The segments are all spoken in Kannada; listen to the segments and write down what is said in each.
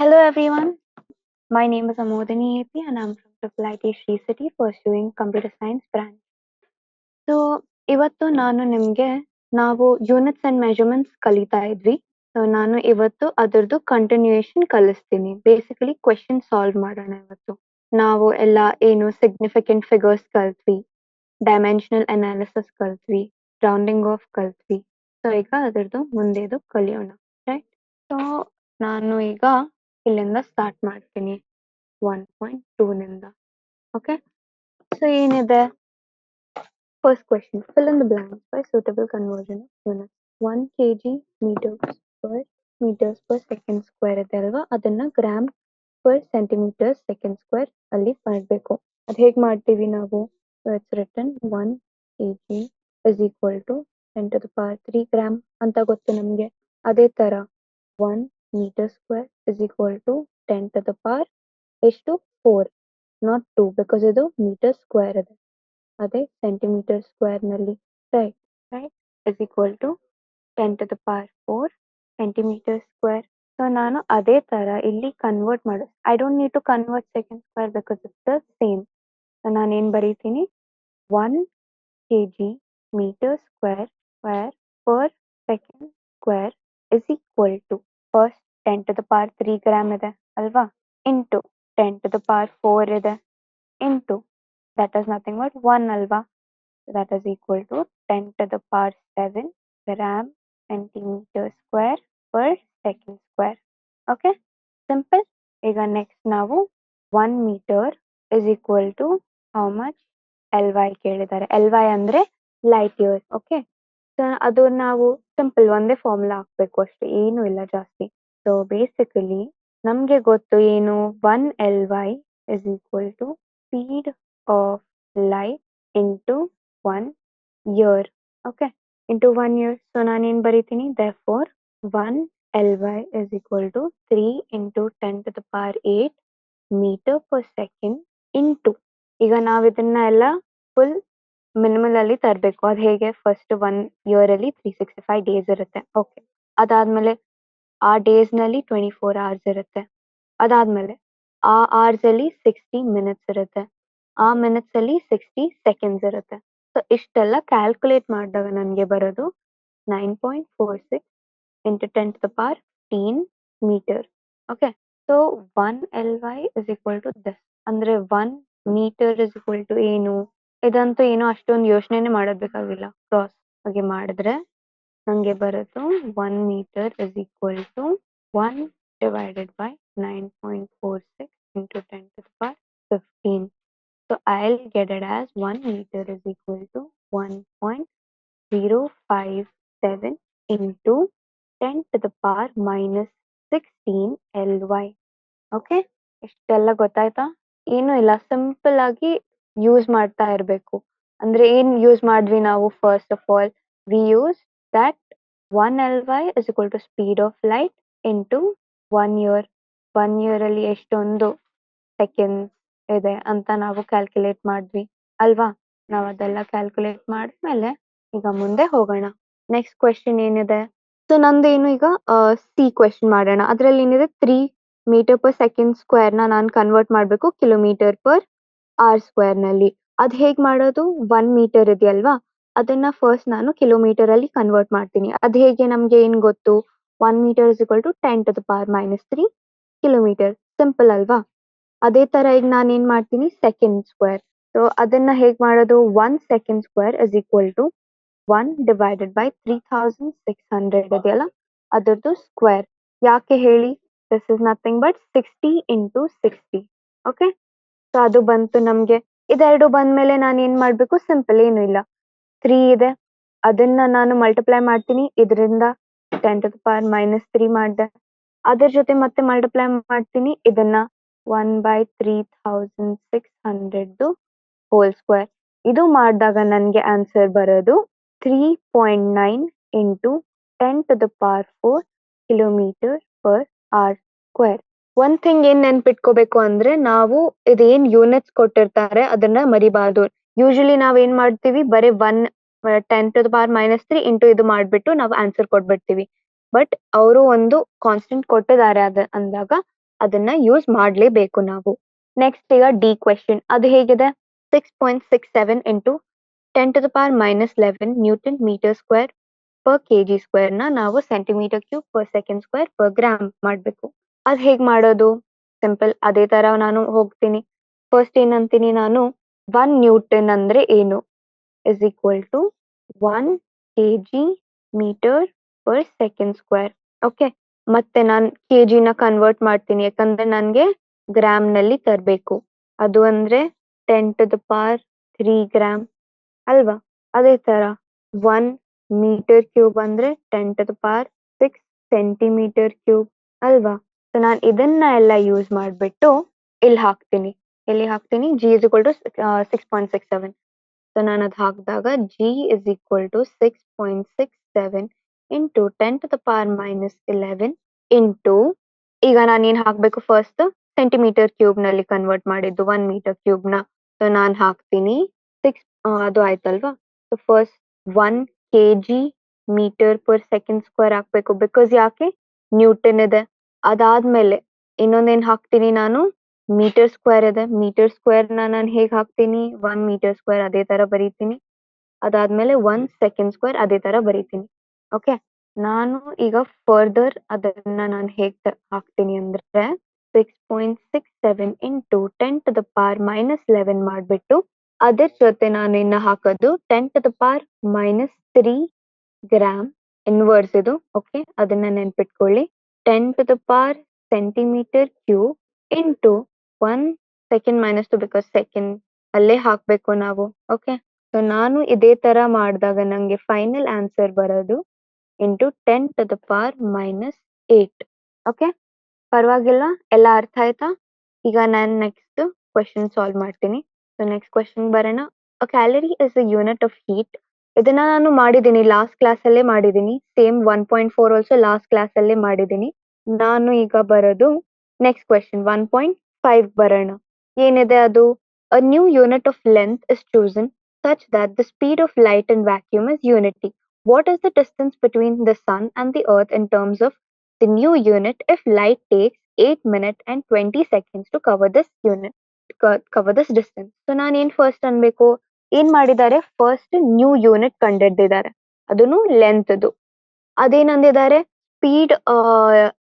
Hello everyone, my name is Amodini AP and I'm from Triple IT Sri City pursuing computer science branch. So ಇವತ್ತು ನಾನು ನಿಮ್ಗೆ ನಾವು ಯೂನಿಟ್ಸ್ ಅಂಡ್ ಮೆಜರ್ಮೆಂಟ್ಸ್ ಕಲಿತಾ ಇದ್ವಿ. ಸೊ ನಾನು ಇವತ್ತು ಅದರದ್ದು ಕಂಟಿನ್ಯೂಯೇಷನ್ ಕಲಿಸ್ತೀನಿ. ಬೇಸಿಕಲಿ ಕ್ವೆಶ್ಚನ್ ಸಾಲ್ವ್ ಮಾಡೋಣ ಇವತ್ತು. ನಾವು ಎಲ್ಲ ಏನು ಸಿಗ್ನಿಫಿಕೆಂಟ್ ಫಿಗರ್ಸ್ ಕಲ್ತ್ವಿ, ಡೈಮೆನ್ಷನಲ್ ಅನಾಲಿಸಿಸ್ ಕಲ್ತ್ವಿ, ರೌಂಡಿಂಗ್ ಆಫ್ ಕಲ್ತ್ವಿ. ಸೊ ಈಗ ಅದರದ್ದು ಮುಂದೆದು ಕಲಿಯೋಣ, ರೈಟ್? ಸೊ ನಾನು ಈಗ ಇಲ್ಲಿಂದ ಸ್ಟಾರ್ಟ್ ಮಾಡ್ತೀನಿ 1.2 ನಿಂದ. ಓಕೆ, ಸೊ ಏನಿದೆ? First question, fill in the blanks by suitable conversion of units. 1 kg meters per second square ಇದೆ ಅಲ್ವಾ, ಅದನ್ನ gram per centimetre second square ಅಲ್ಲಿ ಮಾಡಬೇಕು. ಅದು ಹೇಗೆ ಮಾಡ್ತೀವಿ ನಾವು? It's written 1 kg is equal to 10 to the power 3 gram ಅಂತ ಗೊತ್ತು ನಮಗೆ. ಅದೇ ತರ 1 metre square is equal to 10 to the power ಎಷ್ಟು? 4, ನಾಟ್ 2, ಬಿಕಾಸ್ ಇದು ಮೀಟರ್ ಸ್ಕ್ವೇರ್ ಇದೆ. ಅದೇ ಸೆಂಟಿಮೀಟರ್ ಸ್ಕ್ವೇರ್ ನಲ್ಲಿ right is equal to 10 to the power 4 centimetre square. So ನಾನು ಅದೇ ತರ ಇಲ್ಲಿ ಕನ್ವರ್ಟ್ ಮಾಡು. I don't need to convert second square because it's the same. ನಾನು ಏನ್ ಬರೀತೀನಿ? 1 kg meter square per second square is equal to first 10 to the power 3 gram ಇದೆ ಅಲ್ವಾ, ಇಂಟು 10 to the power 4 ಇದೆ, into that is nothing but 1 alva, that is equal to 10 to the power 7 gram centimeter square per second square. Okay, simple. Ega next ನಾವು 1 meter is equal to how much? ly ಕೇಳಿದ್ದಾರೆ. ly ಅಂದ್ರೆ light years. ಓಕೆ, ಸೊ ಅದು ನಾವು ಸಿಂಪಲ್ ಒಂದೇ ಫಾರ್ಮುಲಾ ಹಾಕ್ಬೇಕು ಅಷ್ಟೇ, ಏನು ಇಲ್ಲ ಜಾಸ್ತಿ. ಸೊ ಬೇಸಿಕಲಿ ನಮ್ಗೆ ಗೊತ್ತು ಏನು? 1 ly is equal to speed of light into 1 year. Okay, into 1 year. So ನಾನು ಏನ್ ಬರೀತೀನಿ? therefore 1 ly is equal to 3 into 10 to the power 8 meter per second into, ಈಗ ನಾವು ಇದನ್ನ ಎಲ್ಲ ಫುಲ್ ಮಿನಿಮಲ್ ಅಲ್ಲಿ ತರಬೇಕು. ಅದು ಹೇಗೆ? ಫಸ್ಟ್ 1 ಇಯರ್ ಅಲ್ಲಿ 365 ಡೇಸ್ ಇರುತ್ತೆ. ಓಕೆ, ಅದಾದ್ಮೇಲೆ ಆ ಡೇಸ್ ನಲ್ಲಿ 24 hours ಇರುತ್ತೆ. ಅದಾದ್ಮೇಲೆ ಆ hours ಅಲ್ಲಿ 60 minutes ಇರುತ್ತೆ. ಆ ಮಿನಿಟ್ಸ್ ಅಲ್ಲಿ 60 seconds ಇರುತ್ತೆ. ಸೊ ಇಷ್ಟೆಲ್ಲ ಕ್ಯಾಲ್ಕುಲೇಟ್ ಮಾಡಿದಾಗ ನನಗೆ ಬರೋದು 9.46 into 10 to the power 15 meter. Okay, so 1 ly is equal to this. ಅಂದ್ರೆ 1 meter is equal to ಏನು? ಇದಂತೂ ಏನು ಅಷ್ಟೊಂದು ಯೋಚನೆನೇ ಮಾಡೋದ್ ಬೇಕಾಗಿಲ್ಲ. ಕ್ರಾಸ್ ಹಾಗೆ ಮಾಡಿದ್ರೆ ನಂಗೆ ಬರೋದು 1 meter is equal to 1 divided by 9.46 into 10 to the power 15. So I'll get it as 1 meter is equal to 1.057 into 10 to the power minus 16 ly. Okay, ಇಷ್ಟೆಲ್ಲ ಗೊತ್ತಾಯ್ತಾ? ಏನು ಇಲ್ಲ, ಸಿಂಪಲ್ ಆಗಿ ಯೂಸ್ ಮಾಡ್ತಾ ಇರಬೇಕು. ಅಂದ್ರೆ ಏನ್ ಯೂಸ್ ಮಾಡಿದ್ವಿ ನಾವು? First of all we use that 1 ly is equal to speed of light into 1 year. 1 year ಅಲ್ಲಿ ಎಷ್ಟೊಂದು ಸೆಕೆಂಡ್ಸ್ ಇದೆ ಅಂತ ನಾವು ಕ್ಯಾಲ್ಕುಲೇಟ್ ಮಾಡಿದ್ವಿ ಅಲ್ವಾ? ನಾವು ಅದೆಲ್ಲ ಕ್ಯಾಲ್ಕುಲೇಟ್ ಮಾಡಿದ್ಮೇಲೆ ಈಗ ಮುಂದೆ ಹೋಗೋಣ. ನೆಕ್ಸ್ಟ್ ಕ್ವೆಶ್ಚನ್ ಏನಿದೆ? ಸೊ ನಂದೇನು ಈಗ ಸಿ ಕ್ವೆಶ್ಚನ್ ಮಾಡೋಣ. ಅದ್ರಲ್ಲಿ ಏನಿದೆ? 3 ಮೀಟರ್ ಪರ್ ಸೆಕೆಂಡ್ ಸ್ಕ್ವೇರ್ ನಾನು ಕನ್ವರ್ಟ್ ಮಾಡಬೇಕು ಕಿಲೋಮೀಟರ್ ಪರ್ ಆರ್ ಸ್ಕ್ವೇರ್ ನಲ್ಲಿ. ಅದ್ ಹೇಗ್ ಮಾಡೋದು? 1 ಮೀಟರ್ ಇದೆಯಲ್ವಾ, ಅದನ್ನ ಫಸ್ಟ್ ನಾನು ಕಿಲೋಮೀಟರ್ ಅಲ್ಲಿ ಕನ್ವರ್ಟ್ ಮಾಡ್ತೀನಿ. ಅದ್ ಹೇಗೆ? ನಮ್ಗೆ ಏನ್ ಗೊತ್ತು? 1 metre is equal to 10 to the power minus 3 kilometre. Simple ಅಲ್ವಾ? ಅದೇ ತರ ಈಗ ನಾನು ಏನ್ ಮಾಡ್ತೀನಿ? Second square. ಸೊ ಅದನ್ನ ಹೇಗ್ ಮಾಡೋದು? 1 second square is equal to 1 divided by 3600 ಇದೆಯಲ್ಲ, ಅದರದ್ದು ಸ್ಕ್ವೇರ್. ಯಾಕೆ ಹೇಳಿ? This is nothing but 60 into 60. Okay, so ಅದು ಬಂತು ನಮ್ಗೆ. ಇದೆರಡು ಬಂದ್ಮೇಲೆ ನಾನು ಏನ್ ಮಾಡ್ಬೇಕು? ಸಿಂಪಲ್, ಏನು ಇಲ್ಲ, 3 ಇದೆ, ಅದನ್ನ ನಾನು ಮಲ್ಟಿಪ್ಲೈ ಮಾಡ್ತೀನಿ ಇದರಿಂದ 10 to the power minus 3 ಮಾಡಿದೆ. ಅದ್ರ ಜೊತೆ ಮತ್ತೆ ಮಲ್ಟಿಪ್ಲೈ ಮಾಡ್ತೀನಿ ಇದನ್ನ 1/3600 ಹೋಲ್ ಸ್ಕ್ವೇರ್. ಇದು ಮಾಡಿದಾಗ ನನ್ಗೆ ಆನ್ಸರ್ ಬರೋದು 3.9 into 10 to the power 4 kilometre per R square. ಒಂದ್ ಥಿಂಗ್ ಏನ್ ನೆನ್ಪಿಟ್ಕೋಬೇಕು ಅಂದ್ರೆ, ನಾವು ಇದೇನ್ ಯೂನಿಟ್ಸ್ ಕೊಟ್ಟಿರ್ತಾರೆ ಅದನ್ನ ಮರಿಬಾರ್ದು. ಯೂಶಲಿ ನಾವ್ ಏನ್ ಮಾಡ್ತೀವಿ? ಬರೀ 10 to the power minus 3 into ಇದು ಮಾಡ್ಬಿಟ್ಟು ನಾವು ಆನ್ಸರ್ ಕೊಟ್ಬಿಡ್ತೀವಿ. ಬಟ್ ಅವರು ಒಂದು ಕಾನ್ಸ್ಟೆಂಟ್ ಕೊಟ್ಟಿದ್ದಾರೆ ಅದ ಅಂದಾಗ ಅದನ್ನ ಯೂಸ್ ಮಾಡ್ಲೇಬೇಕು ನಾವು. ನೆಕ್ಸ್ಟ್ ಈಗ ಡಿ ಕ್ವೆಶನ್, ಅದು ಹೇಗಿದೆ? 6.67 into 10⁻⁻11 newton metre square per kg square ನ ನಾವು centimetre cube per second square per gram ಮಾಡ್ಬೇಕು. ಅದ್ ಹೇಗ್ ಮಾಡೋದು? ಸಿಂಪಲ್, ಅದೇ ತರ ನಾನು ಹೋಗ್ತೀನಿ. ಫಸ್ಟ್ ಏನಂತೀನಿ ನಾನು, 1 ನ್ಯೂಟನ್ ಅಂದ್ರೆ ಏನು is equal to 1 kg metre per second square. Okay, ಮತ್ತೆ ನಾನು ಕೆಜಿ ನ ಕನ್ವರ್ಟ್ ಮಾಡ್ತೀನಿ, ಯಾಕಂದ್ರೆ ನನ್ಗೆ ಗ್ರಾಮ್ ನಲ್ಲಿ ತರಬೇಕು. ಅದು ಅಂದ್ರೆ 10⁻³ ಗ್ರಾಮ್ ಅಲ್ವಾ? ಅದೇ ತರ 1 ಮೀಟರ್ ಕ್ಯೂಬ್ ಅಂದ್ರೆ 10⁻⁶ ಸೆಂಟಿಮೀಟರ್ ಕ್ಯೂಬ್ ಅಲ್ವಾ? ಸೊ ನಾನು ಇದನ್ನ ಎಲ್ಲ ಯೂಸ್ ಮಾಡ್ಬಿಟ್ಟು ಇಲ್ಲಿ ಹಾಕ್ತೀನಿ. ಎಲ್ಲಿ ಹಾಕ್ತೀನಿ? G is equal to 6.67. So ನಾನು ಅದು ಹಾಕಿದಾಗ G is equal to 6.67 into 10⁻⁻11 into, ಈಗ ನಾನು ಏನ್ ಹಾಕ್ಬೇಕು? ಫಸ್ಟ್ ಸೆಂಟಿಮೀಟರ್ ಕ್ಯೂಬ್ ನಲ್ಲಿ ಕನ್ವರ್ಟ್ ಮಾಡಿದ್ದು 1 ಮೀಟರ್ ಕ್ಯೂಬ್ ನ. ಸೊ ನಾನು ಹಾಕ್ತೀನಿ 6, ಅದು ಆಯ್ತಲ್ವಾ? So first 1 kg metre per second square ಹಾಕ್ಬೇಕು, ಬಿಕಾಸ್ ಯಾಕೆ? ನ್ಯೂಟನ್ ಇದೆ. ಅದಾದ್ಮೇಲೆ ಇನ್ನೊಂದೇನ್ ಹಾಕ್ತೀನಿ ನಾನು? ಮೀಟರ್ ಸ್ಕ್ವೇರ್ ಇದೆ. ಮೀಟರ್ ಸ್ಕ್ವೇರ್ ನಾನು ಹೇಗ್ ಹಾಕ್ತೀನಿ? 1 ಮೀಟರ್ ಸ್ಕ್ವೇರ್ ಅದೇ ತರ ಬರೀತೀನಿ. ಅದಾದ್ಮೇಲೆ 1 ಸೆಕೆಂಡ್ ಸ್ಕ್ವೇರ್ ಅದೇ ತರ ಬರೀತೀನಿ. ಓಕೆ, ನಾನು ಈಗ ಫರ್ದರ್ ಅದನ್ನ ನಾನು ಹೇಗ್ ಹಾಕ್ತೀನಿ ಅಂದ್ರೆ 6.67 ಇಂಟು 10⁻⁻11 ಮಾಡ್ಬಿಟ್ಟು ಅದ್ರ ಜೊತೆ ನಾನು ಇನ್ನ ಹಾಕೋದು 10⁻³ ಗ್ರಾಮ್ ಇನ್ವರ್ಸ್ ಇದು. ಓಕೆ, ಅದನ್ನ ನೆನ್ಪಿಟ್ಕೊಳ್ಳಿ. 10⁻³ centimetre cube into 1 second -2 because second ಅಲ್ಲೇ ಹಾಕ್ಬೇಕು ನಾವು. ಓಕೆ, ಸೊ ನಾನು ಇದೇ ತರ ಮಾಡಿದಾಗ ನಂಗೆ ಫೈನಲ್ ಆನ್ಸರ್ ಬರೋದು ಇಂಟು 10⁻⁻8. ಓಕೆ, ಪರವಾಗಿಲ್ಲ, ಎಲ್ಲ ಅರ್ಥ ಆಯ್ತಾ? ಈಗ ನಾನು ನೆಕ್ಸ್ಟ್ ಕ್ವೆಶನ್ ಸಾಲ್ವ್ ಮಾಡ್ತೀನಿ. ಸೊ ನೆಕ್ಸ್ಟ್ ಕ್ವೆಶನ್ ಬರೋಣ. A calorie is a unit of heat. ಇದನ್ನ ನಾನು ಮಾಡಿದ್ದೀನಿ, ಲಾಸ್ಟ್ ಕ್ಲಾಸ್ ಅಲ್ಲೇ ಮಾಡಿದ್ದೀನಿ. ಸೇಮ್ 1.4 ಆಲ್ಸೋ ಲಾಸ್ಟ್ ಕ್ಲಾಸ್ ಅಲ್ಲೇ ಮಾಡಿದ್ದೀನಿ. ನಾನು ಈಗ ಬರೋದು ನೆಕ್ಸ್ಟ್ ಕ್ವೆಶನ್ 1.5 ಬರೋಣ. ಏನಿದೆ ಅದು? A new unit of length is chosen such that the speed of light in vacuum is unity. What is the distance between the sun and the earth in terms of the new unit if light takes 8 minutes and 20 seconds to cover this distance? So ನಾನು ಏನ್ ಫಸ್ಟ್ ಅನ್ಬೇಕು? ಏನ್ ಮಾಡಿದ್ದಾರೆ? ಫಸ್ಟ್ ನ್ಯೂ ಯೂನಿಟ್ ಕಂಡಿಡ್ದಿದ್ದಾರೆ, ಅದನ್ನು ಲೆಂತ್. ಅದೇನಂದಿದ್ದಾರೆ? Speed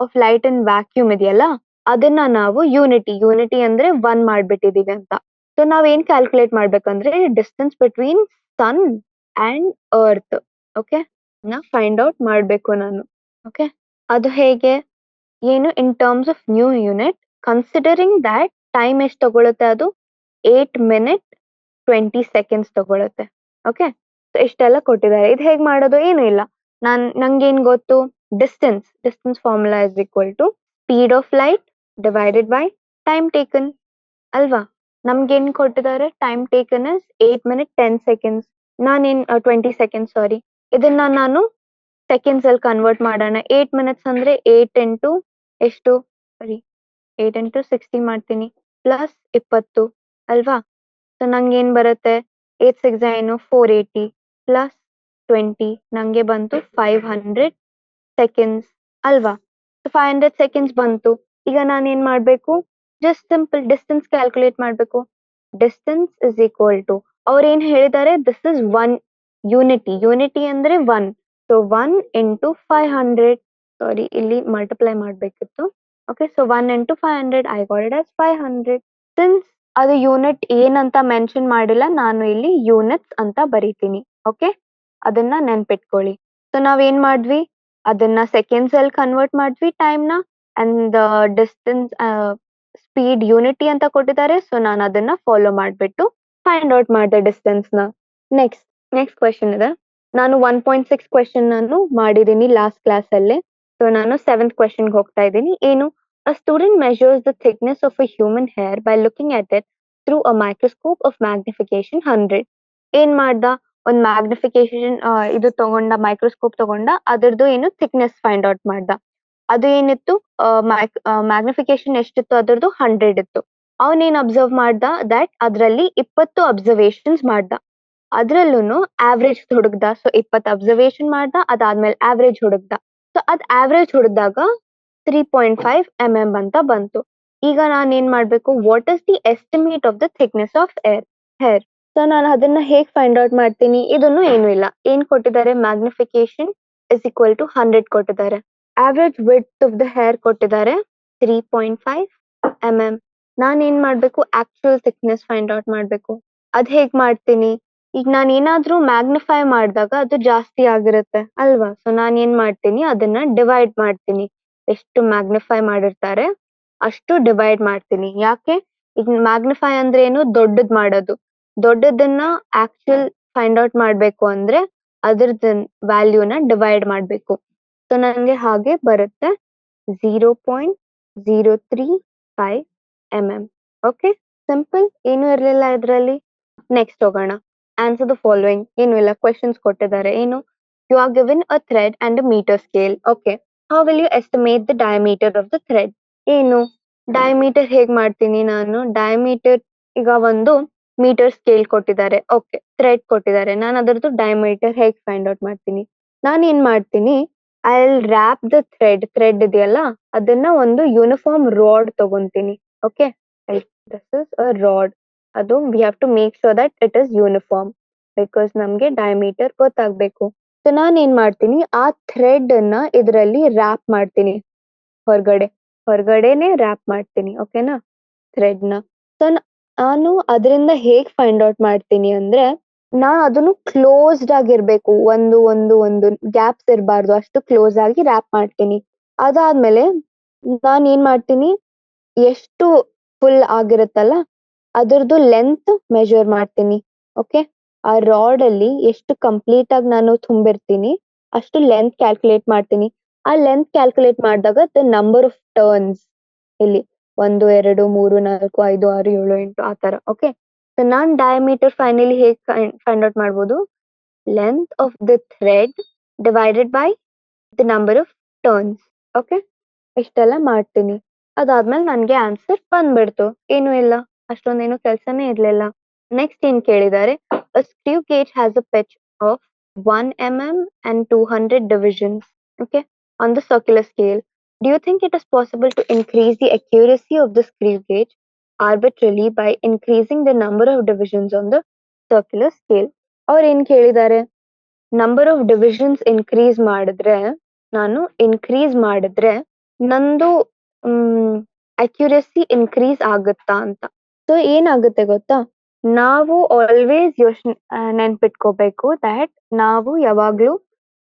of light in vacuum ಇದೆಯಲ್ಲ, ಅದನ್ನ ನಾವು ಯೂನಿಟಿ ಅಂದ್ರೆ 1 ಮಾಡ್ಬಿಟ್ಟಿದೀವಿ ಅಂತ. ಸೊ ನಾವ್ ಏನ್ ಕ್ಯಾಲ್ಕುಲೇಟ್ ಮಾಡ್ಬೇಕಂದ್ರೆ distance between sun and earth. Okay, ನಾ ಫೈಂಡ್ ಔಟ್ ಮಾಡ್ಬೇಕು ನಾನು. ಓಕೆ, ಅದು ಹೇಗೆ? ಏನು? In terms of new unit, considering that time ಎಷ್ಟು ತಗೊಳುತ್ತೆ? ಅದು 8 ಮಿನಿಟ್ 20 ಸೆಕೆಂಡ್ಸ್ ತಗೊಳುತ್ತೆ. ಓಕೆ, ಸೊ ಇಷ್ಟೆಲ್ಲ ಕೊಟ್ಟಿದ್ದಾರೆ. ಇದು ಹೇಗ್ ಮಾಡೋದು? ಏನು ಇಲ್ಲ, ನಂಗೇನ್ ಗೊತ್ತು? Distance formula is equal to speed of light divided by time taken ಅಲ್ವಾ? ನಮ್ಗೇನ್ ಕೊಟ್ಟಿದ್ದಾರೆ? Time taken is 8 minute 10 seconds. 20 seconds, ಸಾರಿ. ಇದನ್ನ ನಾನು ಸೆಕೆಂಡ್ಸ್ ಅಲ್ಲಿ ಕನ್ವರ್ಟ್ ಮಾಡೋಣ. 8 ಮಿನಿಟ್ಸ್ ಅಂದ್ರೆ 8 ಇಂಟು ಎಷ್ಟು? ಸಾರಿ, 8 ಇಂಟು 60 ಮಾಡ್ತೀನಿ, ಪ್ಲಸ್ 20 ಅಲ್ವಾ? ಸೊ ನಂಗೆ ಏನ್ ಬರುತ್ತೆ? 8 6 ಏನು? 480 ಪ್ಲಸ್ 20 ನಂಗೆ ಬಂತು 500 ಸೆಕೆಂಡ್ಸ್ ಅಲ್ವಾ? 500 ಸೆಕೆಂಡ್ಸ್ ಬಂತು. ಈಗ ನಾನು ಏನ್ ಮಾಡ್ಬೇಕು? ಜಸ್ಟ್ ಸಿಂಪಲ್ ಡಿಸ್ಟೆನ್ಸ್ ಕ್ಯಾಲ್ಕುಲೇಟ್ ಮಾಡ್ಬೇಕು. ಡಿಸ್ಟೆನ್ಸ್ ಇಸ್ ಈಕ್ವಲ್ ಟು, ಅವ್ರು ಏನ್ ಹೇಳಿದ್ದಾರೆ? ದಿಸ್ ಇಸ್ 1 ಯೂನಿಟಿ ಅಂದ್ರೆ 1. ಸೊ 1 ಇಂಟು 500, ಸಾರಿ ಇಲ್ಲಿ ಮಲ್ಟಿಪ್ಲೈ ಮಾಡ್ಬೇಕಿತ್ತು. Okay, so 1 into 500, I got it as 500. Since ಅದು ಯೂನಿಟ್ ಏನಂತ ಮೆನ್ಷನ್ ಮಾಡಿಲ್ಲ, ನಾನು ಇಲ್ಲಿ ಯೂನಿಟ್ಸ್ ಅಂತ ಬರೀತೀನಿ. ಓಕೆ, ಅದನ್ನ ನೆನ್ಪಿಟ್ಕೊಳ್ಳಿ. ಸೊ ನಾವೇನ್ ಮಾಡ್ವಿ? ಅದನ್ನ ಸೆಕೆಂಡ್ಸ್ ಅಲ್ಲಿ ಕನ್ವರ್ಟ್ ಮಾಡ್ವಿ ಟೈಮ್ ನ, ಅಂಡ್ ಡಿಸ್ಟೆನ್ಸ್ ಸ್ಪೀಡ್ ಯೂನಿಟಿ ಅಂತ ಕೊಟ್ಟಿದ್ದಾರೆ. ಸೊ ನಾನು ಅದನ್ನ ಫಾಲೋ ಮಾಡ್ಬಿಟ್ಟು ಫೈಂಡ್ ಔಟ್ ಮಾಡಿದೆ ಡಿಸ್ಟೆನ್ಸ್ ನ. ನೆಕ್ಸ್ಟ್ ಕ್ವೆಶನ್ ಇದೆ. ನಾನು 1.6 ಕ್ವೆಶನ್ ನಾನು ಮಾಡಿದ್ದೀನಿ ಲಾಸ್ಟ್ ಕ್ಲಾಸ್ ಅಲ್ಲೇ. ಸೊ ನಾನು 7th ಕ್ವೆಶನ್ ಹೋಗ್ತಾ ಇದ್ದೀನಿ. ಏನು? A student measures the thickness of a human hair by looking at it through a microscope of magnification 100. ಏನ್ ಮಾಡ್ದ? ಒಂದ್ ಮ್ಯಾಗ್ನಿಫಿಕೇಶನ್ ಇದು ತಗೊಂಡ, ಮೈಕ್ರೋಸ್ಕೋಪ್ ತಗೊಂಡ, ಅದ್ರದ್ದು ಏನು ಥಿಕ್ನೆಸ್ ಫೈಂಡ್ ಔಟ್ ಮಾಡ್ದ. ಅದು ಏನಿತ್ತು? ಮ್ಯಾಗ್ನಿಫಿಕೇಶನ್ ಎಷ್ಟಿತ್ತು? ಅದ್ರದ್ದು 100 ಇತ್ತು. ಅವನೇನ್ ಅಬ್ಸರ್ವ್ ಮಾಡ್ದ? ದಟ್ ಅದ್ರಲ್ಲಿ 20 ಅಬ್ಸರ್ವೇಷನ್ಸ್ ಮಾಡ್ದ. ಅದ್ರಲ್ಲೂ ಆವ್ರೇಜ್ ಹುಡುಕ್ದ. ಸೊ 20 ಅಬ್ಸರ್ವೇಷನ್ ಮಾಡ್ದ, ಅದಾದ್ಮೇಲೆ ಆವ್ರೇಜ್ ಹುಡುಕ್ದ. ಸೊ ಅದ್ ಆವ್ರೇಜ್ ಹುಡುಕ್ದಾಗ 3.5 mm ಅಂತ ಬಂತು. ಈಗ ನಾನು ಏನ್ ಮಾಡ್ಬೇಕು, what is the estimate of the thickness of hair. So ನಾನು ಅದನ್ನ ಹೇಗ್ ಫೈಂಡ್ ಔಟ್ ಮಾಡ್ತೀನಿ, ಇದನ್ನು ಏನು ಇಲ್ಲ, ಏನ್ ಕೊಟ್ಟಿದ್ದಾರೆ, ಮ್ಯಾಗ್ನಿಫಿಕೇಶನ್ ಇಸ್ ಈಕ್ವಲ್ ಟು 100 ಕೊಟ್ಟಿದ್ದಾರೆ. Average width of the hair ಕೊಟ್ಟಿದ್ದಾರೆ 3.5 mm. ನಾನು ಏನ್ ಮಾಡ್ಬೇಕು, ಆಕ್ಚುಯಲ್ ಥಿಕ್ನೆಸ್ ಫೈಂಡ್ ಔಟ್ ಮಾಡ್ಬೇಕು. ಅದ್ ಹೇಗ್ ಮಾಡ್ತೀನಿ, ಈಗ ನಾನು ಏನಾದ್ರೂ ಮ್ಯಾಗ್ನಿಫೈ ಮಾಡಿದಾಗ ಅದು ಜಾಸ್ತಿ ಆಗಿರುತ್ತೆ ಅಲ್ವಾ, ಸೊ ನಾನು ಏನ್ ಮಾಡ್ತೀನಿ, ಅದನ್ನ ಡಿವೈಡ್ ಮಾಡ್ತೀನಿ. ಎಷ್ಟು ಮ್ಯಾಗ್ನಿಫೈ ಮಾಡಿರ್ತಾರೆ ಅಷ್ಟು ಡಿವೈಡ್ ಮಾಡ್ತೀನಿ. ಯಾಕೆ, ಈಗ ಮ್ಯಾಗ್ನಿಫೈ ಅಂದ್ರೆ ಏನು, ದೊಡ್ಡದ್ ಮಾಡೋದು. ದೊಡ್ಡದನ್ನ ಆಕ್ಚುಯಲ್ ಫೈಂಡ್ ಔಟ್ ಮಾಡ್ಬೇಕು ಅಂದ್ರೆ ಅದ್ರದ್ದು ವ್ಯಾಲ್ಯೂನ ಡಿವೈಡ್ ಮಾಡ್ಬೇಕು. ಸೊ ನನಗೆ ಹಾಗೆ ಬರುತ್ತೆ 0.035 mm. ಓಕೆ, ಸಿಂಪಲ್, ಏನು ಇರ್ಲಿಲ್ಲ ಇದ್ರಲ್ಲಿ. ನೆಕ್ಸ್ಟ್ ಹೋಗೋಣ. ಆನ್ಸರ್ ದ ಫಾಲೋಯಿಂಗ್, ಏನು ಇಲ್ಲ, ಕ್ವೆಶನ್ಸ್ ಕೊಟ್ಟಿದ್ದಾರೆ. ಏನು, you are given a thread and a metre scale. Okay, how will you estimate the diameter of the thread. ಏನು, ಡಯಾಮೀಟರ್ ಹೇಗ್ ಮಾಡ್ತೀನಿ ನಾನು, ಡಯಾಮೀಟರ್ ಈಗ ಒಂದು ಮೀಟರ್ ಸ್ಕೇಲ್ ಕೊಟ್ಟಿದ್ದಾರೆ, ಓಕೆ, ಥ್ರೆಡ್ ಕೊಟ್ಟಿದ್ದಾರೆ, ನಾನು ಅದರದ್ದು ಡಯಾಮೀಟರ್ ಹೇಗ್ ಫೈಂಡ್ ಔಟ್ ಮಾಡ್ತೀನಿ. ನಾನು ಏನ್ ಮಾಡ್ತೀನಿ, I will wrap the thread ಇದೆಯಲ್ಲ, ಅದನ್ನ ಒಂದು ಯೂನಿಫಾರ್ಮ್ ರಾಡ್ ತಗೊಂತೀನಿ. Okay, this is a rod. ಅದು we have to make sure that it is uniform, because ನಮ್ಗೆ ಡಯಾಮೀಟರ್ ಗೊತ್ತಾಗ್ಬೇಕು. ಸೊ ನಾನು ಏನ್ ಮಾಡ್ತೀನಿ, ಆ ಥ್ರೆಡ್ ಅನ್ನ ಇದರಲ್ಲಿ ರ್ಯಾಪ್ ಮಾಡ್ತೀನಿ, ಹೊರಗಡೆನೆ ರ್ಯಾಪ್ ಮಾಡ್ತೀನಿ. ಓಕೆನಾ, ಥ್ರೆಡ್ ನ. ಸೊ ನಾನು ಅದರಿಂದ ಹೇಗ್ ಫೈಂಡ್ ಔಟ್ ಮಾಡ್ತೀನಿ ಅಂದ್ರೆ, ನಾನು ಅದನ್ನು ಕ್ಲೋಸ್ಡ್ ಆಗಿರ್ಬೇಕು, ಒಂದು ಗ್ಯಾಪ್ಸ್ ಇರಬಾರ್ದು, ಅಷ್ಟು ಕ್ಲೋಸ್ ಆಗಿ ರ್ಯಾಪ್ ಮಾಡ್ತೀನಿ. ಅದಾದ್ಮೇಲೆ ನಾನು ಏನ್ ಮಾಡ್ತೀನಿ, ಎಷ್ಟು ಫುಲ್ ಆಗಿರುತ್ತಲ್ಲ ಅದ್ರದ್ದು ಲೆಂತ್ ಮೆಜರ್ ಮಾಡ್ತೀನಿ. ಓಕೆ, ಆ ರಾಡ್ ಅಲ್ಲಿ ಎಷ್ಟು ಕಂಪ್ಲೀಟ್ ಆಗಿ ನಾನು ತುಂಬಿರ್ತೀನಿ ಅಷ್ಟು ಲೆಂತ್ ಕ್ಯಾಲ್ಕುಲೇಟ್ ಮಾಡ್ತೀನಿ. ಆ ಲೆಂತ್ ಕ್ಯಾಲ್ಕುಲೇಟ್ ಮಾಡಿದಾಗ ದ ನಂಬರ್ ಆಫ್ ಟರ್ನ್ಸ್, ಇಲ್ಲಿ 1 2 3 4 5 6 7 8 ಆ ತರ. ಓಕೆ, ಸೊ ನಾನ್ ಡಯಾಮೀಟರ್ ಫೈನಲಿ ಹೇಗೆ ಫೈಂಡ್ ಔಟ್ ಮಾಡ್ಬೋದು, length of the thread divided by the number of turns. Okay, ಇಷ್ಟೆಲ್ಲ ಮಾಡ್ತೀನಿ. ಅದಾದ್ಮೇಲೆ ನನ್ಗೆ ಆನ್ಸರ್ ಬಂದ್ಬಿಡ್ತು, ಏನು ಇಲ್ಲ, ಅಷ್ಟೊಂದೇನು ಕೆಲ್ಸನೇ ಇರ್ಲಿಲ್ಲ. ನೆಕ್ಸ್ಟ್ ಏನ್ ಕೇಳಿದ್ದಾರೆ, a screw gauge has a pitch of 1 mm and 200 divisions, okay, on the circular scale. Do you think it is possible to increase the accuracy of the screw gauge arbitrarily by increasing the number of divisions on the circular scale? ಅವ್ರು ಏನ್ ಕೇಳಿದ್ದಾರೆ, ನಂಬರ್ ಆಫ್ ಡಿವಿಷನ್ಸ್ ಇನ್ಕ್ರೀಸ್ ಮಾಡಿದ್ರೆ ನಂದು ಅಕ್ಯುರಸಿ ಇನ್ಕ್ರೀಸ್ ಆಗುತ್ತಾ ಅಂತ. ಸೊ ಏನಾಗುತ್ತೆ ಗೊತ್ತಾ, ನಾವು ಆಲ್ವೇಸ್ ನೆನ್ಪಿಟ್ಕೋಬೇಕು ದಟ್ ನಾವು ಯಾವಾಗ್ಲೂ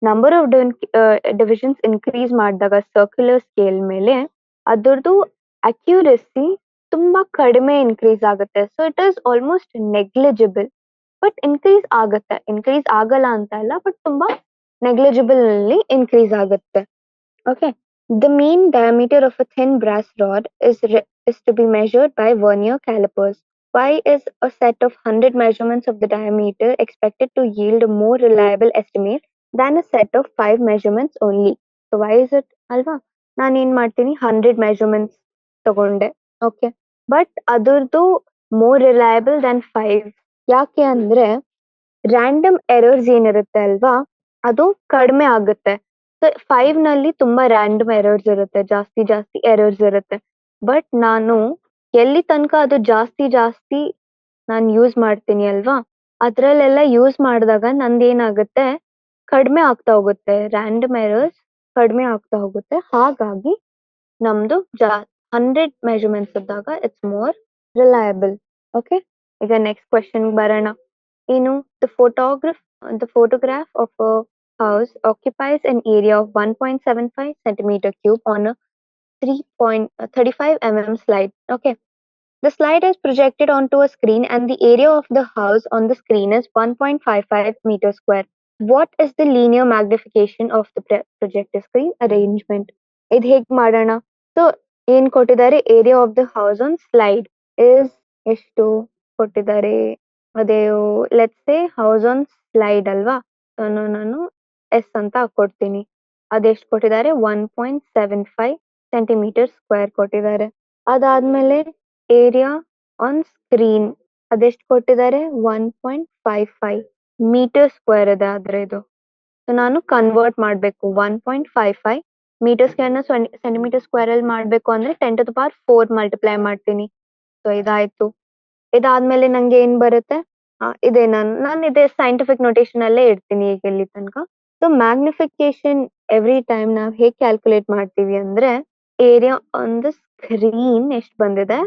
ನಂಬರ್ ಆಫ್ ಡಿವಿಷನ್ಸ್ ಇನ್ಕ್ರೀಸ್ ಮಾಡಿದಾಗ ಸರ್ಕ್ಯುಲರ್ ಸ್ಕೇಲ್ ಮೇಲೆ ಅದರದ್ದು ಅಕ್ಯುರಸಿ ತುಂಬಾ ಕಡಿಮೆ ಇನ್ಕ್ರೀಸ್ ಆಗುತ್ತೆ. So it is almost negligible, but increase ಆಗುತ್ತೆ, ಇನ್ಕ್ರೀಸ್ ಆಗಲ್ಲ ಅಂತ ಇಲ್ಲ, ಬಟ್ ತುಂಬಾ ನೆಗ್ಲಿಜಿಬಲ್ ನಲ್ಲಿ ಇನ್ಕ್ರೀಸ್ ಆಗುತ್ತೆ. Okay. The mean diameter of a thin brass rod is to be measured by vernier calipers. Why is a set of 100 measurements of the diameter expected to yield a more reliable estimate than a set of 5 measurements only? So why is it, ಅಲ್ವಾ? ನಾನು ಏನ್ ಮಾಡ್ತೀನಿ, 100 measurements ತಗೊಂಡೆ, ಓಕೆ, ಬಟ್ ಅದರದ್ದು ಮೋರ್ ರಿಲಯಬಲ್ ದನ್ 5. ಯಾಕೆ ಅಂದ್ರೆ ರ್ಯಾಂಡಮ್ ಎರರ್ಸ್ ಏನಿರುತ್ತೆ ಅಲ್ವಾ, ಅದು ಕಡಿಮೆ ಆಗುತ್ತೆ. ಸೊ 5 ನಲ್ಲಿ ತುಂಬಾ ರ್ಯಾಂಡಮ್ ಎರರ್ಸ್ ಇರುತ್ತೆ, ಜಾಸ್ತಿ ಎರರ್ಸ್ ಇರುತ್ತೆ. ಬಟ್ ನಾನು ಎಲ್ಲಿ ತನಕ ಅದು ಜಾಸ್ತಿ ನಾನು ಯೂಸ್ ಮಾಡ್ತೀನಿ ಅಲ್ವಾ, ಅದ್ರಲ್ಲೆಲ್ಲ ಯೂಸ್ ಮಾಡಿದಾಗ ನಂದೇನಾಗುತ್ತೆ, ಕಡಿಮೆ ಆಗ್ತಾ ಹೋಗುತ್ತೆ, ರ್ಯಾಂಡಮ್ ಎರರ್ಸ್ ಕಡಿಮೆ ಆಗ್ತಾ ಹೋಗುತ್ತೆ. ಹಾಗಾಗಿ ನಮ್ದು 100 ಮೆಜರ್ಮೆಂಟ್ಸ್ ಇದ್ದಾಗ ಇಟ್ಸ್ ಮೋರ್ ರಿಲಯಬಲ್. ಓಕೆ, ಈಗ ನೆಕ್ಸ್ಟ್ ಕ್ವೆಶನ್ ಬರೋಣ. ಏನು, the photograph of a house occupies an area of 1.75 centimeter cube on a 3.35 mm slide. Okay. The slide is projected onto a screen and the area of the house on the screen is 1.55 meter square. What is the linear magnification of the projector screen arrangement? ಇದು ಹೇಗೆ ಮಾಡೋಣ? ಸೊ ಏನ್ ಕೊಟ್ಟಿದ್ದಾರೆ, area of the house on slide is ಎಷ್ಟು ಕೊಟ್ಟಿದ್ದಾರೆ, ಅದೇ let's say house on slide ಅಲ್ವಾ, ನಾನು ಎಸ್ ಅಂತ ಹಾಕೊಡ್ತೀನಿ. ಅದೆಷ್ಟು ಕೊಟ್ಟಿದ್ದಾರೆ, 1.75 ಸೆಂಟಿಮೀಟರ್ ಸ್ಕ್ವೇರ್ ಕೊಟ್ಟಿದ್ದಾರೆ. ಅದಾದ್ಮೇಲೆ ಏರಿಯಾ ಆನ್ ಸ್ಕ್ರೀನ್ ಅದೆಷ್ಟು ಕೊಟ್ಟಿದ್ದಾರೆ, 1.55 ಮೀಟರ್ ಸ್ಕ್ವೇರ್ ಇದೆ ಆದ್ರೆ ಇದು. ಸೊ ನಾನು ಕನ್ವರ್ಟ್ ಮಾಡಬೇಕು, 1.55 ಮೀಟರ್ ಸ್ಕ್ವೇರ್ ನ ಸೆಂಟಿಮೀಟರ್ ಸ್ಕ್ವೇರ್ ಅಲ್ಲಿ ಮಾಡ್ಬೇಕು ಅಂದ್ರೆ 10⁴ ಮಲ್ಟಿಪ್ಲೈ ಮಾಡ್ತೀನಿ. ಸೊ ಇದಾಯ್ತು. ಇದಾದ್ಮೇಲೆ ನಂಗೆ ಏನ್ ಬರುತ್ತೆ, ಇದೇ ನಾನು ಇದೇ ಸೈಂಟಿಫಿಕ್ ನೋಟೇಶನ್ ಅಲ್ಲೇ ಇಡ್ತೀನಿ ಈಗ ಇಲ್ಲಿ ತನಕ. ಸೊ ಮ್ಯಾಗ್ನಿಫಿಕೇಶನ್ ಎವ್ರಿ ಟೈಮ್ ನಾವ್ ಹೇಗ್ ಕ್ಯಾಲ್ಕುಲೇಟ್ ಮಾಡ್ತೀವಿ ಅಂದ್ರೆ ಏರಿಯಾ ಆನ್ ದ ಸ್ಕ್ರೀನ್ ಎಷ್ಟು ಬಂದಿದೆ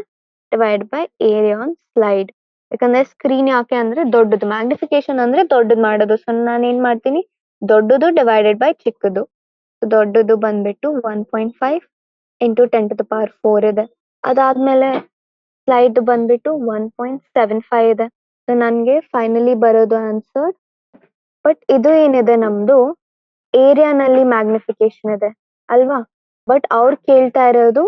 divide by area on slide. ಯಾಕಂದ್ರೆ ಸ್ಕ್ರೀನ್ ಯಾಕೆ ಅಂದ್ರೆ ದೊಡ್ಡದು, ಮ್ಯಾಗ್ನಿಫಿಕೇಶನ್ ಅಂದ್ರೆ ದೊಡ್ಡದು ಮಾಡೋದು. ಸೊ ನಾನು ಏನ್ ಮಾಡ್ತೀನಿ, ದೊಡ್ಡದು ಡಿವೈಡೆಡ್ ಬೈ ಚಿಕ್ಕದು. ದೊಡ್ಡದು ಬಂದ್ಬಿಟ್ಟು 1.5 ಇಂಟು 10⁴ ಇದೆ. ಅದಾದ್ಮೇಲೆ ಸ್ಲೈಡ್ ಬಂದ್ಬಿಟ್ಟು 1.75 ಇದೆ. ಸೊ ನನ್ಗೆ ಫೈನಲಿ ಬರೋದು ಆನ್ಸರ್. ಬಟ್ ಇದು ಏನಿದೆ ನಮ್ದು ಏರಿಯಾನಲ್ಲಿ ಮ್ಯಾಗ್ನಿಫಿಕೇಶನ್ ಇದೆ ಅಲ್ವಾ, ಬಟ್ ಅವ್ರು ಕೇಳ್ತಾ ಇರೋದು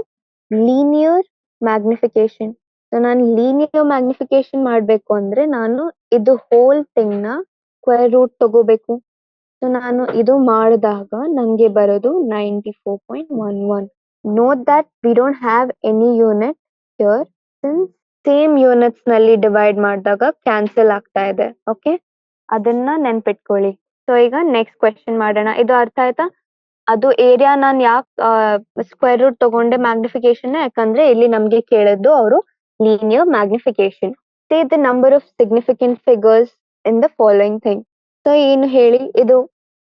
ಲೀನಿಯರ್ ಮ್ಯಾಗ್ನಿಫಿಕೇಶನ್. ಸೊ ನಾನು ಲೀನಿಯರ್ ಮ್ಯಾಗ್ನಿಫಿಕೇಶನ್ ಮಾಡ್ಬೇಕು ಅಂದ್ರೆ ನಾನು ಇದು ಹೋಲ್ ಥಿಂಗ್ ನ ಸ್ಕ್ವೇರ್ ರೂಟ್ ತಗೋಬೇಕು. ಸೊ ನಾನು ಇದು ಮಾಡಿದಾಗ ನಂಗೆ ಬರೋದು 94.11. Note that we don't have any unit here since same units ನಲ್ಲಿ ಡಿವೈಡ್ ಮಾಡಿದಾಗ ಕ್ಯಾನ್ಸಲ್ ಆಗ್ತಾ ಇದೆ. ಓಕೆ, ಅದನ್ನ ನೆನ್ಪಿಟ್ಕೊಳ್ಳಿ. ಸೊ ಈಗ ನೆಕ್ಸ್ಟ್ ಕ್ವೆಶನ್ ಮಾಡೋಣ. ಇದು ಅರ್ಥ ಆಯ್ತಾ? ಅದು ಏರಿಯಾ ನಾನು ಯಾಕೆ ಸ್ಕ್ವೇರ್ ರೂಟ್ ತಗೊಂಡೆ ಮ್ಯಾಗ್ನಿಫಿಕೇಶನ್, ಯಾಕಂದ್ರೆ ಇಲ್ಲಿ ನಮ್ಗೆ ಕೇಳಿದ್ದು ಅವರು linear magnification. Say the number of significant figures in the following thing. So ಏನು ಹೇಳಿ, ಇದು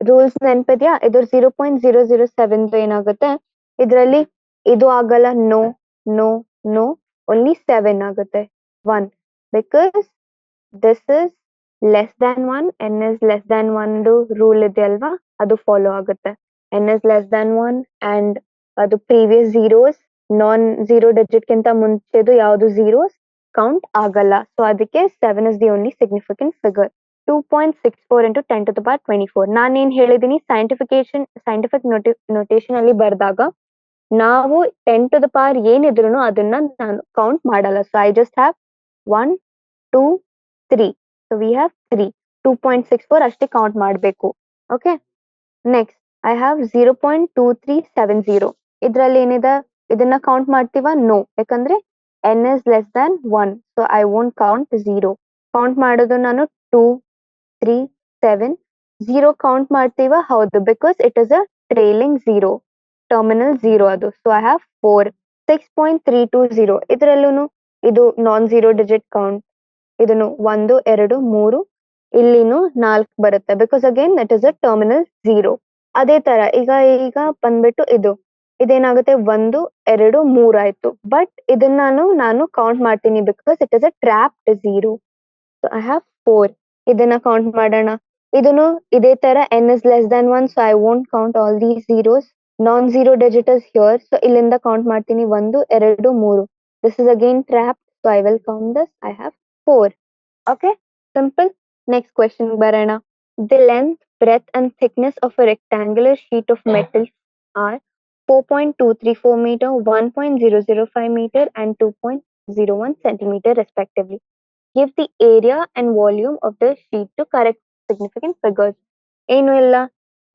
ರೂಲ್ಸ್ ನೆನಪಿದ್ಯಾ? ಇದು 0.007 ಏನಾಗುತ್ತೆ, ಇದರಲ್ಲಿ ಇದು ಆಗಲ್ಲ, ನೋ ನೋ ನೋ, ಓನ್ಲಿ 7 ಆಗುತ್ತೆ. 1 because this is less than 1, n is less than 1 rule ಇದೆ ಅಲ್ವಾ, ಅದು ಫಾಲೋ ಆಗುತ್ತೆ. n is less than 1 and ಅದು previous zeros non zero digit ಗಿಂತ ಮುಂಚೆದು ಯಾವ್ದು ಝೀರೋಸ್ ಕೌಂಟ್ ಆಗಲ್ಲ. ಸೊ ಅದಕ್ಕೆ 7 is the only significant figure. 2.64 into 10⁻²4. ನಾನೇನ್ ಹೇಳಿದೀನಿ, ಸೈಂಟಿಫಿಕ್ ನೋಟೇಶನ್ ಅಲ್ಲಿ ಬರೆದಾಗ ನಾವು 10⁻ ಏನಿದ್ರು ಅದನ್ನ ನಾನು ಕೌಂಟ್ ಮಾಡಲ್ಲ. So I just have 1 2 3. So we have 3. 2.64 ಅಷ್ಟೇ ಕೌಂಟ್ ಮಾಡಬೇಕು. Okay, next I have 0.2370. ಇದ್ರಲ್ಲಿ ಏನಿದೆ, ಇದನ್ನ ಕೌಂಟ್ ಮಾಡ್ತೀವ? ನೋ, ಯಾಕಂದ್ರೆ n is less than 1. So I won't count 0. Count ಮಾಡೋದು ನಾನು 2 3 7. 0 ಕೌಂಟ್ ಮಾಡ್ತೀವ? ಹೌದು, because it is a trailing zero, terminal zero ಅದು. So I have 4. 6.320. ಇದ್ರಲ್ಲೂ ಇದು ನಾನ್ ಝೀರೋ ಡಿಜಿಟ್ ಕೌಂಟ್. ಇದನ್ನು 1 2 3, ಇಲ್ಲಿನೂ 4 ಬರುತ್ತೆ because again it is a terminal zero. ಅದೇ ತರ ಈಗ ಬಂದ್ಬಿಟ್ಟು ಇದೇನಾಗುತ್ತೆ, 1 2 3 ಆಯ್ತು. ಬಟ್ ಇದನ್ನ ನಾನು ಕೌಂಟ್ ಮಾಡ್ತೀನಿ because it is a trapped zero. So I have 4. ಇದನ್ನ ಕೌಂಟ್ ಮಾಡೋಣ. ಇದನ್ನು ಇದೇ ತರ n is less than 1. So I won't count all these zeros. Non zero digit is here. So ಇಲ್ಲಿಂದ ಕೌಂಟ್ ಮಾಡ್ತೀನಿ 1 2 3. This is again trap. So I will count this. I have 4. Okay, simple. Next question ಬರೋಣ. The length, breadth and thickness of a rectangular sheet of metal are 4.234 meter, 1.005 meter and 2.01 centimeter respectively. Give the area and volume of the sheet to correct significant figures. ಏನು ಇಲ್ಲ,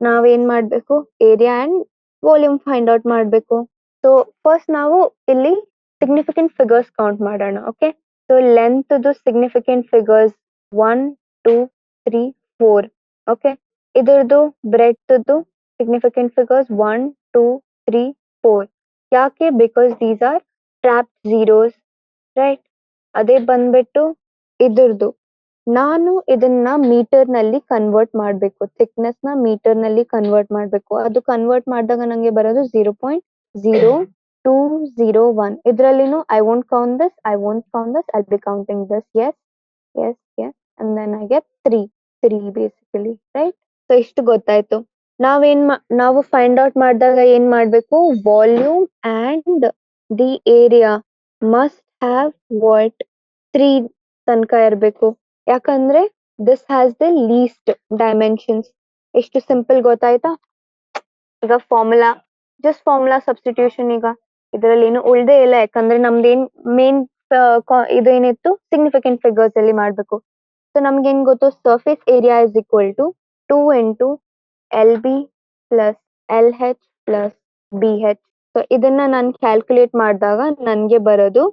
ನಾವೇನ್ ಮಾಡ್ಬೇಕು, area and volume find out ಮಾಡ್ಬೇಕು. ಸೊ ಫಸ್ಟ್ ನಾವು ಇಲ್ಲಿ ಸಿಗ್ನಿಫಿಕೆಂಟ್ ಫಿಗರ್ಸ್ ಕೌಂಟ್ ಮಾಡೋಣ. Okay, so length significant figures 1 2 3 4. Okay, ಇದ್ರದ್ದು ಬ್ರೆಡ್ತ್ ಸಿಗ್ನಿಫಿಕೆಂಟ್ ಫಿಗರ್ಸ್ 1 2 3 4. ಯಾಕೆ? Because these are trap zeros, right? ಅದೇ ಬಂದ್ಬಿಟ್ಟು ಇದ್ರದ್ದು ನಾನು ಇದನ್ನ ಮೀಟರ್ ನಲ್ಲಿ ಕನ್ವರ್ಟ್ ಮಾಡ್ಬೇಕು, ಥಿಕ್ನೆಸ್ ನ ಮೀಟರ್ ನಲ್ಲಿ ಕನ್ವರ್ಟ್ ಮಾಡ್ಬೇಕು. ಅದು ಕನ್ವರ್ಟ್ ಮಾಡಿದಾಗ ನಂಗೆ ಬರೋದು 0.0201. ಇದ್ರಲ್ಲಿನೂ I won't count this, I won't count this, I be counting this. S S S and then I get 3 basically, right? So ಇಷ್ಟು ಗೊತ್ತಾಯ್ತು. ನಾವು ಫೈಂಡ್ ಔಟ್ ಮಾಡಿದಾಗ ಏನ್ ಮಾಡ್ಬೇಕು, volume and the area must have what 3 ತನಕ ಇರಬೇಕು. ಯಾಕಂದ್ರೆ this has the least dimensions. ಎಷ್ಟು ಸಿಂಪಲ್ ಗೊತ್ತಾಯ್ತಾ? ಈಗ ಜಸ್ಟ್ ಫಾರ್ಮುಲಾ ಸಬ್ಸ್ಟಿಟ್ಯೂಷನ್. ಈಗ ಇದರಲ್ಲಿ ಏನು ಉಳ್ದೇ ಇಲ್ಲ, ಯಾಕಂದ್ರೆ ನಮ್ದೇನ್ ಮೇನ್ ಇದೇನಿತ್ತು, ಸಿಗ್ನಿಫಿಕೆಂಟ್ ಫಿಗರ್ಸ್ ಅಲ್ಲಿ ಮಾಡ್ಬೇಕು. ಸೊ ನಮ್ಗೇನ್ ಗೊತ್ತು, surface area is equal to 2 into LB plus LH plus BH. So ಇದನ್ನ ನಾನು ಕ್ಯಾಲ್ಕುಲೇಟ್ ಮಾಡಿದಾಗ ನನ್ಗೆ ಬರೋದು